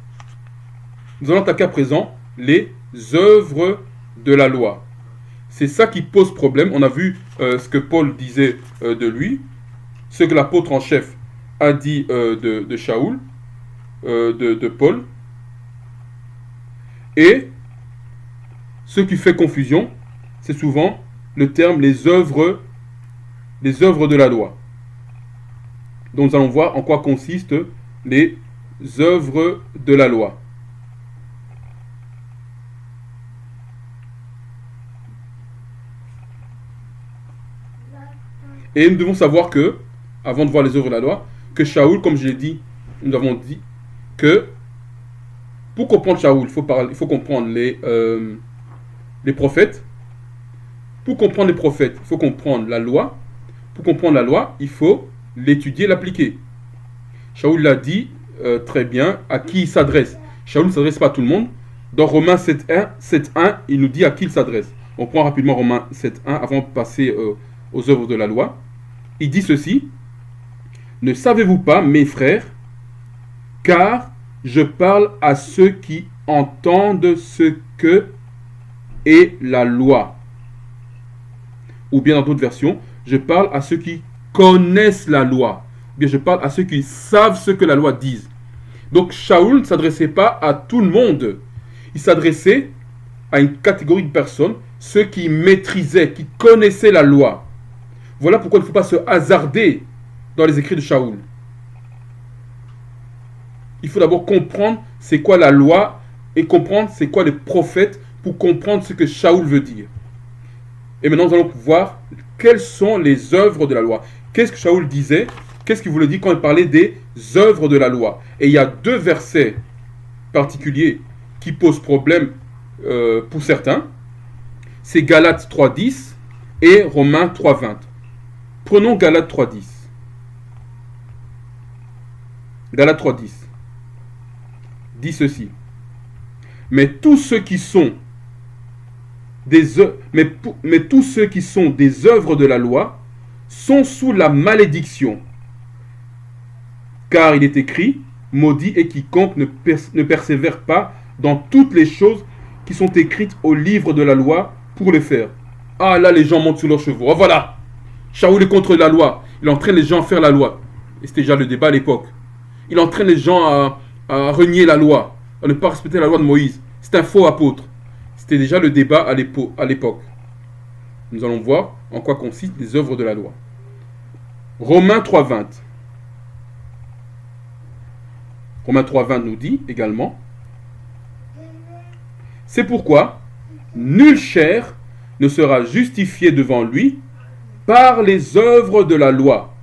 A: nous allons attaquer à présent les œuvres de la loi. C'est ça qui pose problème. On a vu ce que Paul disait de lui, ce que l'apôtre en chef a dit de Shaoul, de Paul. Et ce qui fait confusion, c'est souvent le terme les œuvres de la loi. Donc nous allons voir en quoi consistent les œuvres de la loi. Et nous devons savoir que, avant de voir les œuvres de la loi, que Shaoul, comme je l'ai dit, nous avons dit que pour comprendre Shaoul, il faut comprendre les prophètes. Pour comprendre les prophètes, il faut comprendre la loi. Pour comprendre la loi, il faut l'étudier, l'appliquer. Shaoul l'a dit très bien à qui il s'adresse. Shaoul ne s'adresse pas à tout le monde. Dans Romains 7.1, il nous dit à qui il s'adresse. On prend rapidement Romains 7.1 avant de passer aux œuvres de la loi. Il dit ceci: ne savez-vous pas, mes frères, car je parle à ceux qui entendent ce que est la loi. Ou bien dans d'autres versions, je parle à ceux qui connaissent la loi. Ou bien je parle à ceux qui savent ce que la loi dit. Donc Shaoul ne s'adressait pas à tout le monde. Il s'adressait à une catégorie de personnes, ceux qui maîtrisaient, qui connaissaient la loi. Voilà pourquoi il ne faut pas se hasarder dans les écrits de Shaoul. Il faut d'abord comprendre c'est quoi la loi et comprendre c'est quoi les prophètes pour comprendre ce que Shaoul veut dire. Et maintenant, nous allons voir quelles sont les œuvres de la loi. Qu'est-ce que Shaoul disait? Qu'est-ce qu'il voulait dire quand il parlait des œuvres de la loi? Et il y a deux versets particuliers qui posent problème pour certains. C'est Galates 3.10 et Romains 3.20. Prenons Galates 3.10. Galates 3.10 dit ceci. Mais tous ceux qui sont des œuvres de la loi sont sous la malédiction. Car il est écrit, maudit est quiconque ne persévère pas dans toutes les choses qui sont écrites au livre de la loi pour les faire. Ah là, les gens montent sur leurs chevaux. Oh voilà, Shaoul est contre la loi. Il entraîne les gens à faire la loi. Et c'était déjà le débat à l'époque. Il entraîne les gens à renier la loi, à ne pas respecter la loi de Moïse. C'est un faux apôtre. C'était déjà le débat à l'époque. Nous allons voir en quoi consistent les œuvres de la loi. Romains 3.20. Romains 3.20 nous dit également: c'est pourquoi nulle chair ne sera justifiée devant lui par les œuvres de la loi,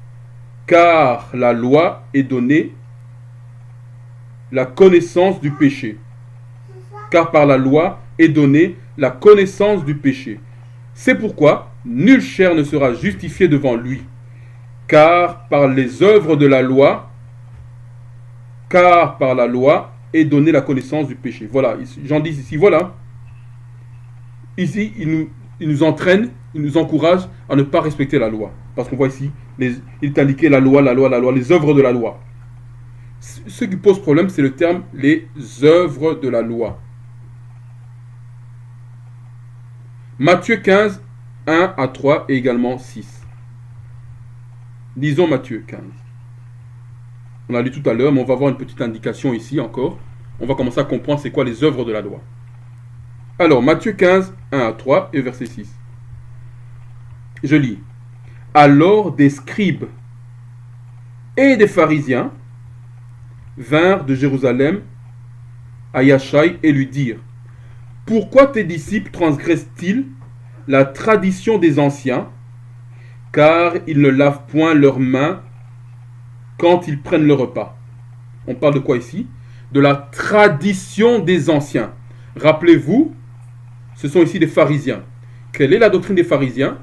A: car la loi est donnée la connaissance du péché. Car par la loi est donnée la connaissance du péché. C'est pourquoi nulle chair ne sera justifiée devant lui, car par les œuvres de la loi, car par la loi est donnée la connaissance du péché. Voilà, j'en dis ici, voilà. Ici, il nous entraîne, il nous encourage à ne pas respecter la loi. Parce qu'on voit ici, il est indiqué la loi, les œuvres de la loi. Ce qui pose problème, c'est le terme les œuvres de la loi. Matthieu 15, 1 à 3 et également 6. Lisons Matthieu 15. On a lu tout à l'heure, mais on va voir une petite indication ici encore. On va commencer à comprendre c'est quoi les œuvres de la loi. Alors, Matthieu 15, 1 à 3 et verset 6. Je lis. Alors des scribes et des pharisiens vinrent de Jérusalem à Yachaï et lui dirent: pourquoi tes disciples transgressent-ils la tradition des anciens, car ils ne lavent point leurs mains quand ils prennent le repas? On parle de quoi ici? De la tradition des anciens. Rappelez-vous, ce sont ici des pharisiens. Quelle est la doctrine des pharisiens?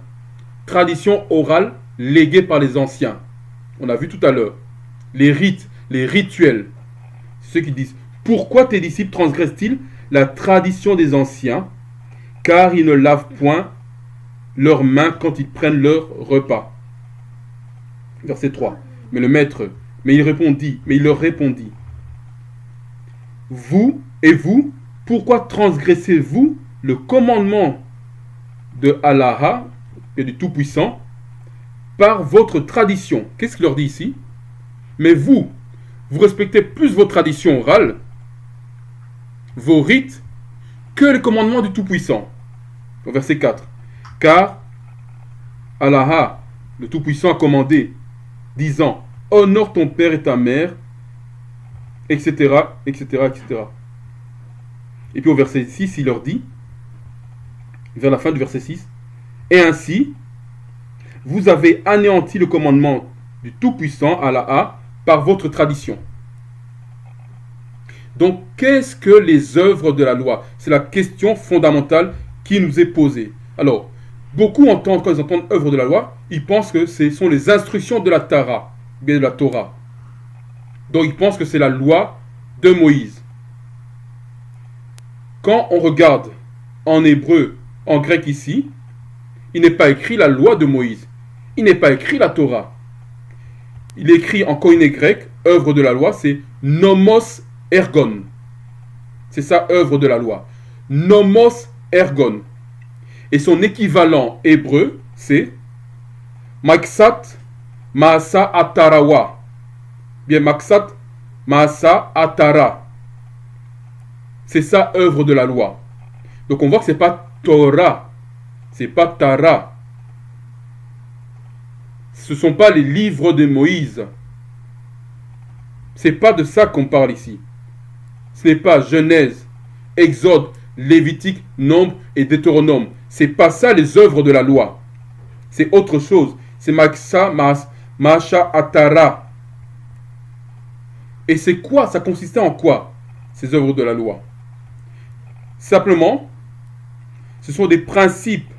A: Tradition orale léguée par les anciens. On a vu tout à l'heure. Les rites, les rituels. C'est ceux qui disent: pourquoi tes disciples transgressent-ils la tradition des anciens, car ils ne lavent point leurs mains quand ils prennent leur repas? Verset 3. Mais il leur répondit: vous, pourquoi transgressez-vous le commandement de Allah et du Tout-Puissant par votre tradition? Qu'est-ce qu'il leur dit ici? Mais vous respectez plus vos traditions orales, vos rites, que les commandements du Tout-Puissant. Au verset 4. Car Allah, le Tout-Puissant, a commandé, disant: honore ton père et ta mère, etc., etc., etc. Et puis au verset 6, il leur dit, vers la fin du verset 6, et ainsi, vous avez anéanti le commandement du Tout-Puissant, Allah, par votre tradition. Donc, qu'est-ce que les œuvres de la loi? C'est la question fondamentale qui nous est posée. Alors, beaucoup entendent, quand ils entendent œuvres de la loi, ils pensent que ce sont les instructions de la Torah, bien de la Torah. Donc, ils pensent que c'est la loi de Moïse. Quand on regarde en hébreu, en grec ici, il n'est pas écrit la loi de Moïse. Il n'est pas écrit la Torah. Il est écrit en koiné grec, œuvre de la loi, c'est nomos ergon. C'est ça, œuvre de la loi. Nomos ergon. Et son équivalent hébreu, c'est Maksat Maasa Atarawa. Bien, Maksat Maasa Atara. C'est ça, œuvre de la loi. Donc on voit que c'est pas Torah. C'est pas Tara. Ce ne sont pas les livres de Moïse. C'est pas de ça qu'on parle ici. Ce n'est pas Genèse, Exode, Lévitique, Nombre et Deutéronome. C'est pas ça les œuvres de la loi. C'est autre chose. C'est Maksa, Masha, Atara. Et c'est quoi? Ça consistait en quoi, ces œuvres de la loi? Simplement, ce sont des principes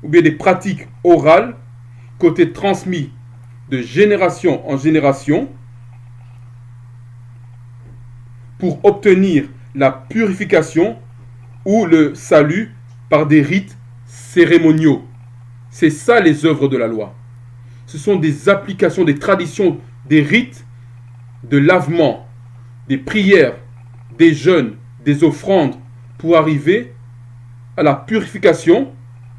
A: ou bien des pratiques orales qui ont été transmises de génération en génération pour obtenir la purification ou le salut par des rites cérémoniaux. C'est ça les œuvres de la loi. Ce sont des applications, des traditions, des rites de lavement, des prières, des jeûnes, des offrandes pour arriver à la purification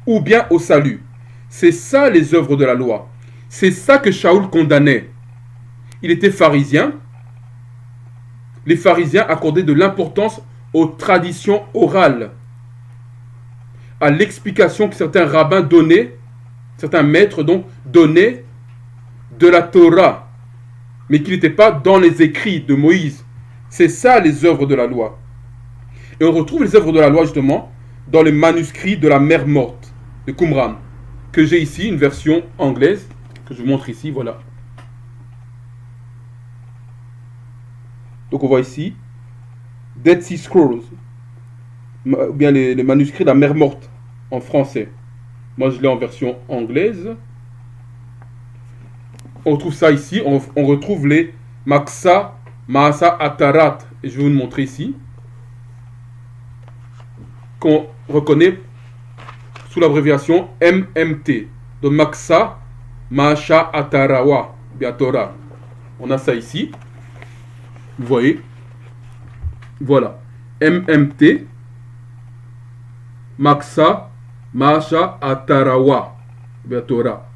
A: ou bien au salut. C'est ça les œuvres de la loi. C'est ça que Shaoul condamnait. Il était pharisien. Les pharisiens accordaient de l'importance aux traditions orales, à l'explication que certains rabbins donnaient, certains maîtres donc donnaient de la Torah, mais qui n'était pas dans les écrits de Moïse. C'est ça les œuvres de la loi. Et on retrouve les œuvres de la loi justement dans les manuscrits de la mer morte de Qumran, que j'ai ici, une version anglaise, que je vous montre ici, voilà. Donc on voit ici Dead Sea Scrolls, ou bien les manuscrits de la mer morte en français. Moi je l'ai en version anglaise. On retrouve ça ici, on retrouve les Maksa, Maasa, Atarat, et je vais vous le montrer ici, qu'on reconnaît sous l'abréviation MMT. Donc Maksa, Maasha, Atarawa, bien Torah. On a ça ici. Vous voyez, voilà, MMT, Maksa, Maasha, Atarawa, bien Torah.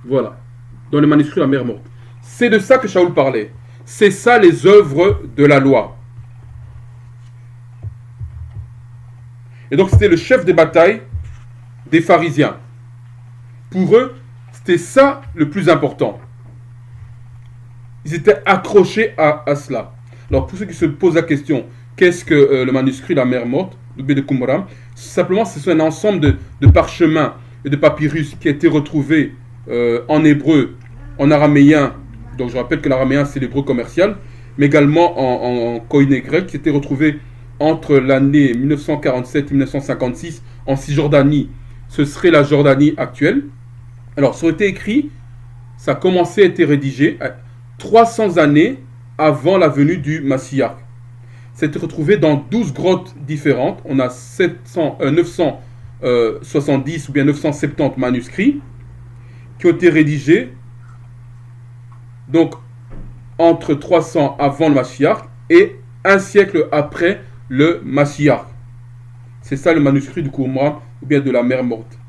A: Voilà, dans les manuscrits de la mer morte. C'est de ça que Shaoul parlait. C'est ça les œuvres de la loi. Et donc c'était le chef des batailles des pharisiens. Pour eux, c'était ça le plus important. Ils étaient accrochés à cela. Alors pour ceux qui se posent la question, qu'est-ce que le manuscrit de la mer morte, de Qumran? Simplement, c'est un ensemble de parchemins et de papyrus qui a été retrouvé en hébreu, en araméen. Donc je rappelle que l'araméen c'est l'hébreu commercial, mais également en koiné grec, qui était retrouvé entre l'année 1947 et 1956 en Cisjordanie. Ce serait la Jordanie actuelle. Alors ça a été écrit, ça a commencé à être rédigé 300 années avant la venue du Mashiach. C'est retrouvé dans 12 grottes différentes. On a 970 ou bien 970 manuscrits qui ont été rédigés donc entre 300 avant le Mashiach et un siècle après le Mashiach. C'est ça le manuscrit du Qumran ou bien de la mer morte.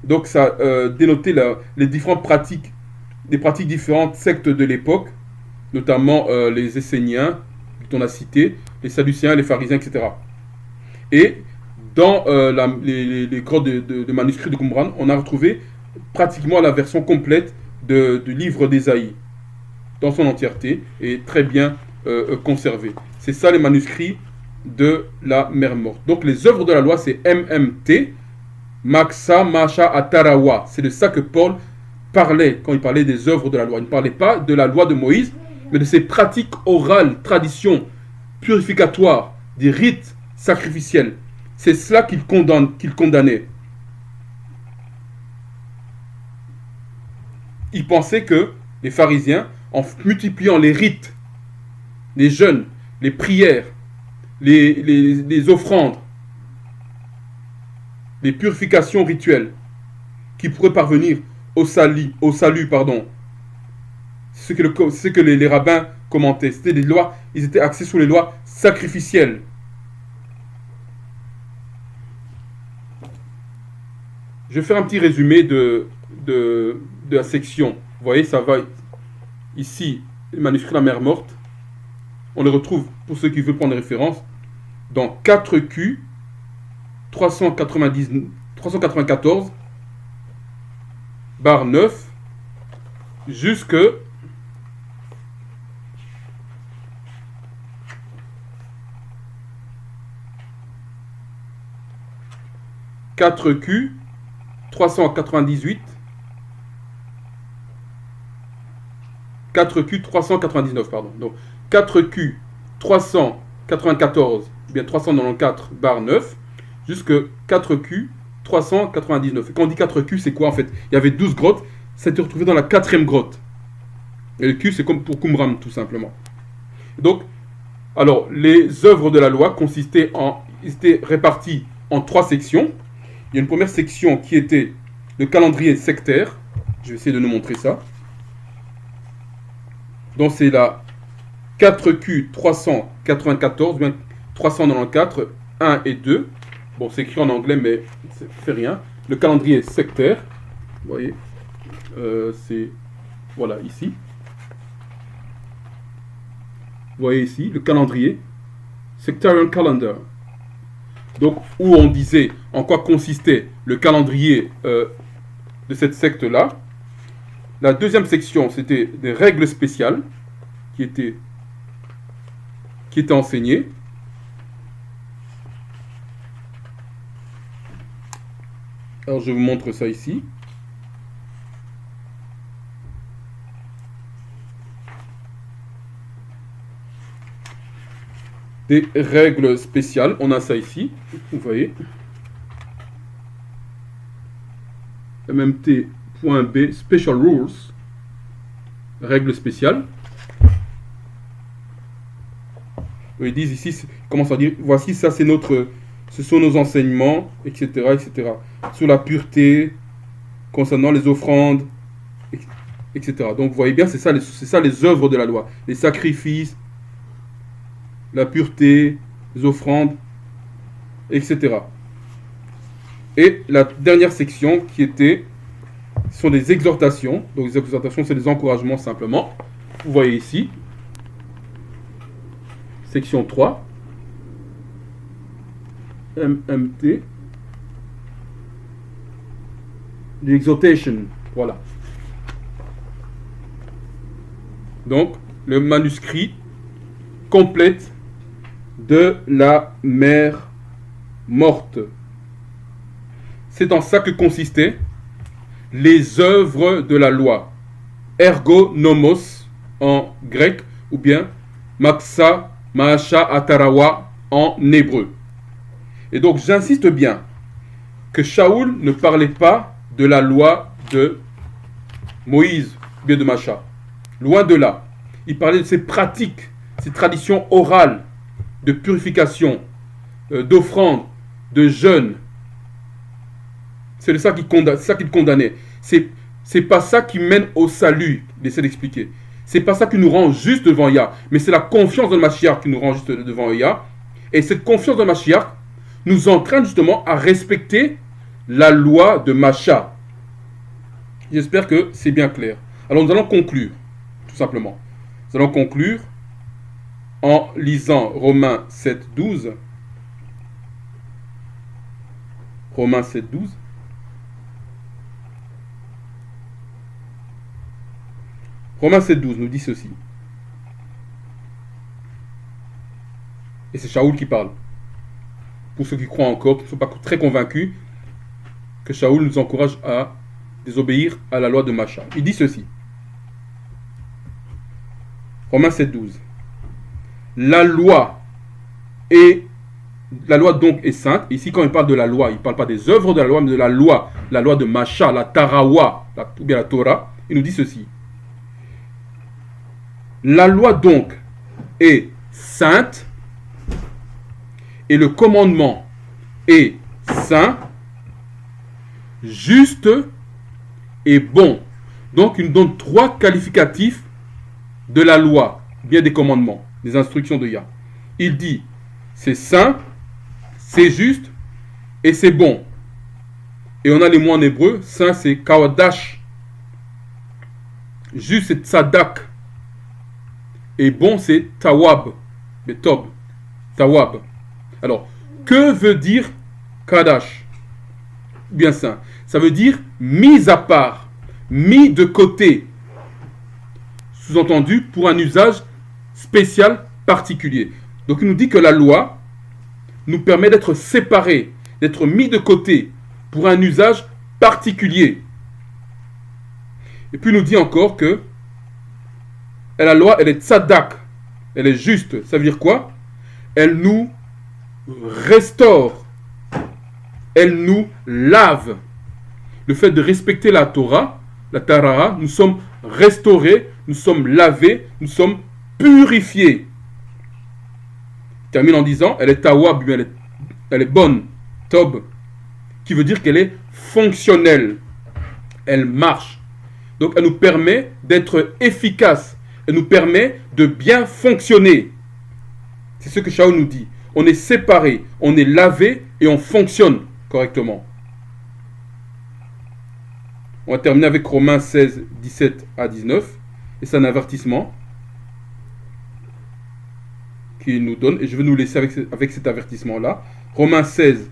A: Donc ça dénotait les différentes pratiques, des pratiques différentes sectes de l'époque, notamment les Esséniens, qu'on a cités, les Sadducéens, les pharisiens, etc. Et dans les grottes de manuscrits de Qumran, on a retrouvé pratiquement la version complète du livre d'Ésaïe, dans son entièreté, et très bien conservé. C'est ça les manuscrits de la mer morte. Donc les œuvres de la loi, c'est MMT, Maksa, Masha, Atarawa. C'est de ça que Paul parlait quand il parlait des œuvres de la loi. Il ne parlait pas de la loi de Moïse, mais de ces pratiques orales, traditions purificatoires, des rites sacrificiels. C'est cela qu'il condamnait. Il pensait que les pharisiens, en multipliant les rites, les jeûnes, les prières, les offrandes, les purifications rituelles, qui pourraient parvenir au salut, ce que les rabbins commentaient. C'était des lois, ils étaient axés sur les lois sacrificielles. Je vais faire un petit résumé de la section. Vous voyez, ça va ici, les manuscrits de la mer morte. On les retrouve, pour ceux qui veulent prendre des références, dans 4Q 394 barre 9 jusque 4Q 398 4Q 399 pardon. Donc 4Q 394 bien 394 barre 9 jusque 4Q 399. Et quand on dit 4Q, c'est quoi en fait? Il y avait 12 grottes, ça s'était retrouvé dans la 4e grotte. Et le Q, c'est comme pour Qumran, tout simplement. Donc, alors, les œuvres de la loi étaient réparties en 3 sections. Il y a une première section qui était le calendrier sectaire. Je vais essayer de nous montrer ça. Donc, c'est la 4Q 394, bien 394, 1 et 2. Bon, c'est écrit en anglais, mais ça ne fait rien. Le calendrier sectaire. Vous voyez, c'est... Voilà, ici. Vous voyez ici, le calendrier. Sectarian calendar. Donc, où on disait en quoi consistait le calendrier de cette secte-là. La deuxième section, c'était des règles spéciales qui étaient enseignées. Alors, je vous montre ça ici. Des règles spéciales. On a ça ici. Vous voyez. MMT.B Special Rules. Règles spéciales. Ils disent ici, ils commencent à dire, voici, ça c'est ce sont nos enseignements, etc., etc. Sur la pureté, concernant les offrandes, etc. Donc vous voyez bien, c'est ça les œuvres de la loi. Les sacrifices, la pureté, les offrandes, etc. Et la dernière section sont des exhortations. Donc les exhortations, c'est des encouragements simplement. Vous voyez ici. Section 3. MMT. L'exhortation. Voilà. Donc, le manuscrit complète de la mer morte. C'est en ça que consistaient les œuvres de la loi. Ergo nomos en grec ou bien Maksa Maasha Atarawa en hébreu. Et donc j'insiste bien que Shaoul ne parlait pas de la loi de Moïse ou bien de Macha. Loin de là. Il parlait de ses pratiques, ses traditions orales de purification, d'offrande, de jeûne. C'est ça qu'il condamnait. C'est pas ça qui mène au salut, il essaie d'expliquer. C'est pas ça qui nous rend juste devant Yah, mais c'est la confiance dans le Mashiach qui nous rend juste devant Yah. Et cette confiance dans le Mashiach nous entraîne justement à respecter la loi de Macha. J'espère que c'est bien clair. Alors nous allons conclure, tout simplement. Nous allons conclure en lisant Romains 7, 12. Romains 7, 12. Romains 7, 12 nous dit ceci. Et c'est Shaoul qui parle. Pour ceux qui croient encore, qui ne sont pas très convaincus, que Shaoul nous encourage à désobéir à la loi de Macha. Il dit ceci. Romains 7, 12. La loi donc est sainte. Ici, quand il parle de la loi, il ne parle pas des œuvres de la loi, mais de la loi de Macha, la Tarawa, ou bien la Torah. Il nous dit ceci. La loi donc est sainte et le commandement est saint, juste et bon. Donc il nous donne 3 qualificatifs de la loi, bien des commandements, des instructions de Yah. Il dit, c'est saint, c'est juste et c'est bon. Et on a les mots en hébreu, saint c'est kawadash, juste c'est tzadak, et bon c'est tawab, betob, tawab. Alors, que veut dire kadash? Bien saint. Ça veut dire mis à part, mis de côté. Sous-entendu, pour un usage spécial, particulier. Donc il nous dit que la loi nous permet d'être séparés, d'être mis de côté pour un usage particulier. Et puis il nous dit encore que la loi, elle est tzadak, elle est juste. Ça veut dire quoi? Elle nous restaure, elle nous lave. Le fait de respecter la Torah, la Tarara, nous sommes restaurés, nous sommes lavés, nous sommes purifiés. Il termine en disant, elle est tawab, elle est bonne, tob, qui veut dire qu'elle est fonctionnelle, elle marche. Donc elle nous permet d'être efficace, elle nous permet de bien fonctionner. C'est ce que Shaul nous dit. On est séparés, on est lavé et on fonctionne correctement. On va terminer avec Romains 16, 17 à 19. Et c'est un avertissement qu'il nous donne. Et je vais nous laisser avec cet avertissement-là. Romains 16,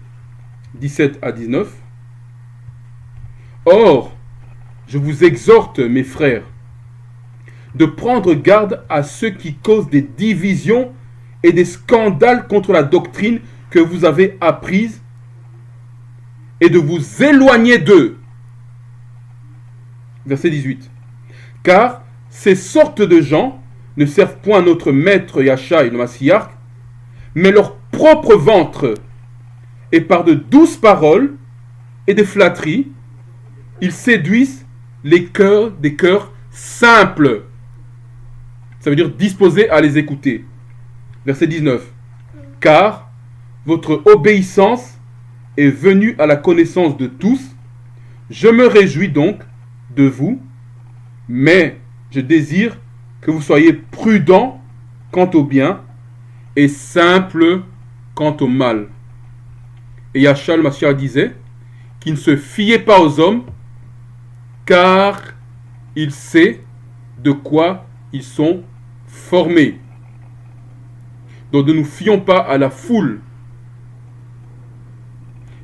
A: 17 à 19. Or, je vous exhorte, mes frères, de prendre garde à ceux qui causent des divisions et des scandales contre la doctrine que vous avez apprise et de vous éloigner d'eux. Verset 18. Car ces sortes de gens ne servent point notre maître Yahshua le Massiach, mais leur propre ventre, et par de douces paroles et des flatteries, ils séduisent les cœurs des cœurs simples. Ça veut dire disposés à les écouter. Verset 19. Car votre obéissance est venue à la connaissance de tous. Je me réjouis donc de vous, mais je désire que vous soyez prudents quant au bien et simples quant au mal. Et Yahshua le Mashiach disait qu'il ne se fiait pas aux hommes, car il sait de quoi ils sont formés. Donc ne nous fions pas à la foule,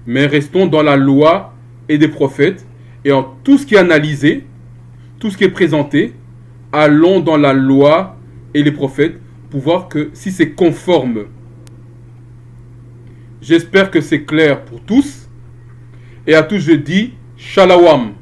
A: mais restons dans la loi et des prophètes, et en tout ce qui est analysé, tout ce qui est présenté, allons dans la loi et les prophètes pour voir que si c'est conforme. J'espère que c'est clair pour tous. Et à tous je dis Shalawam.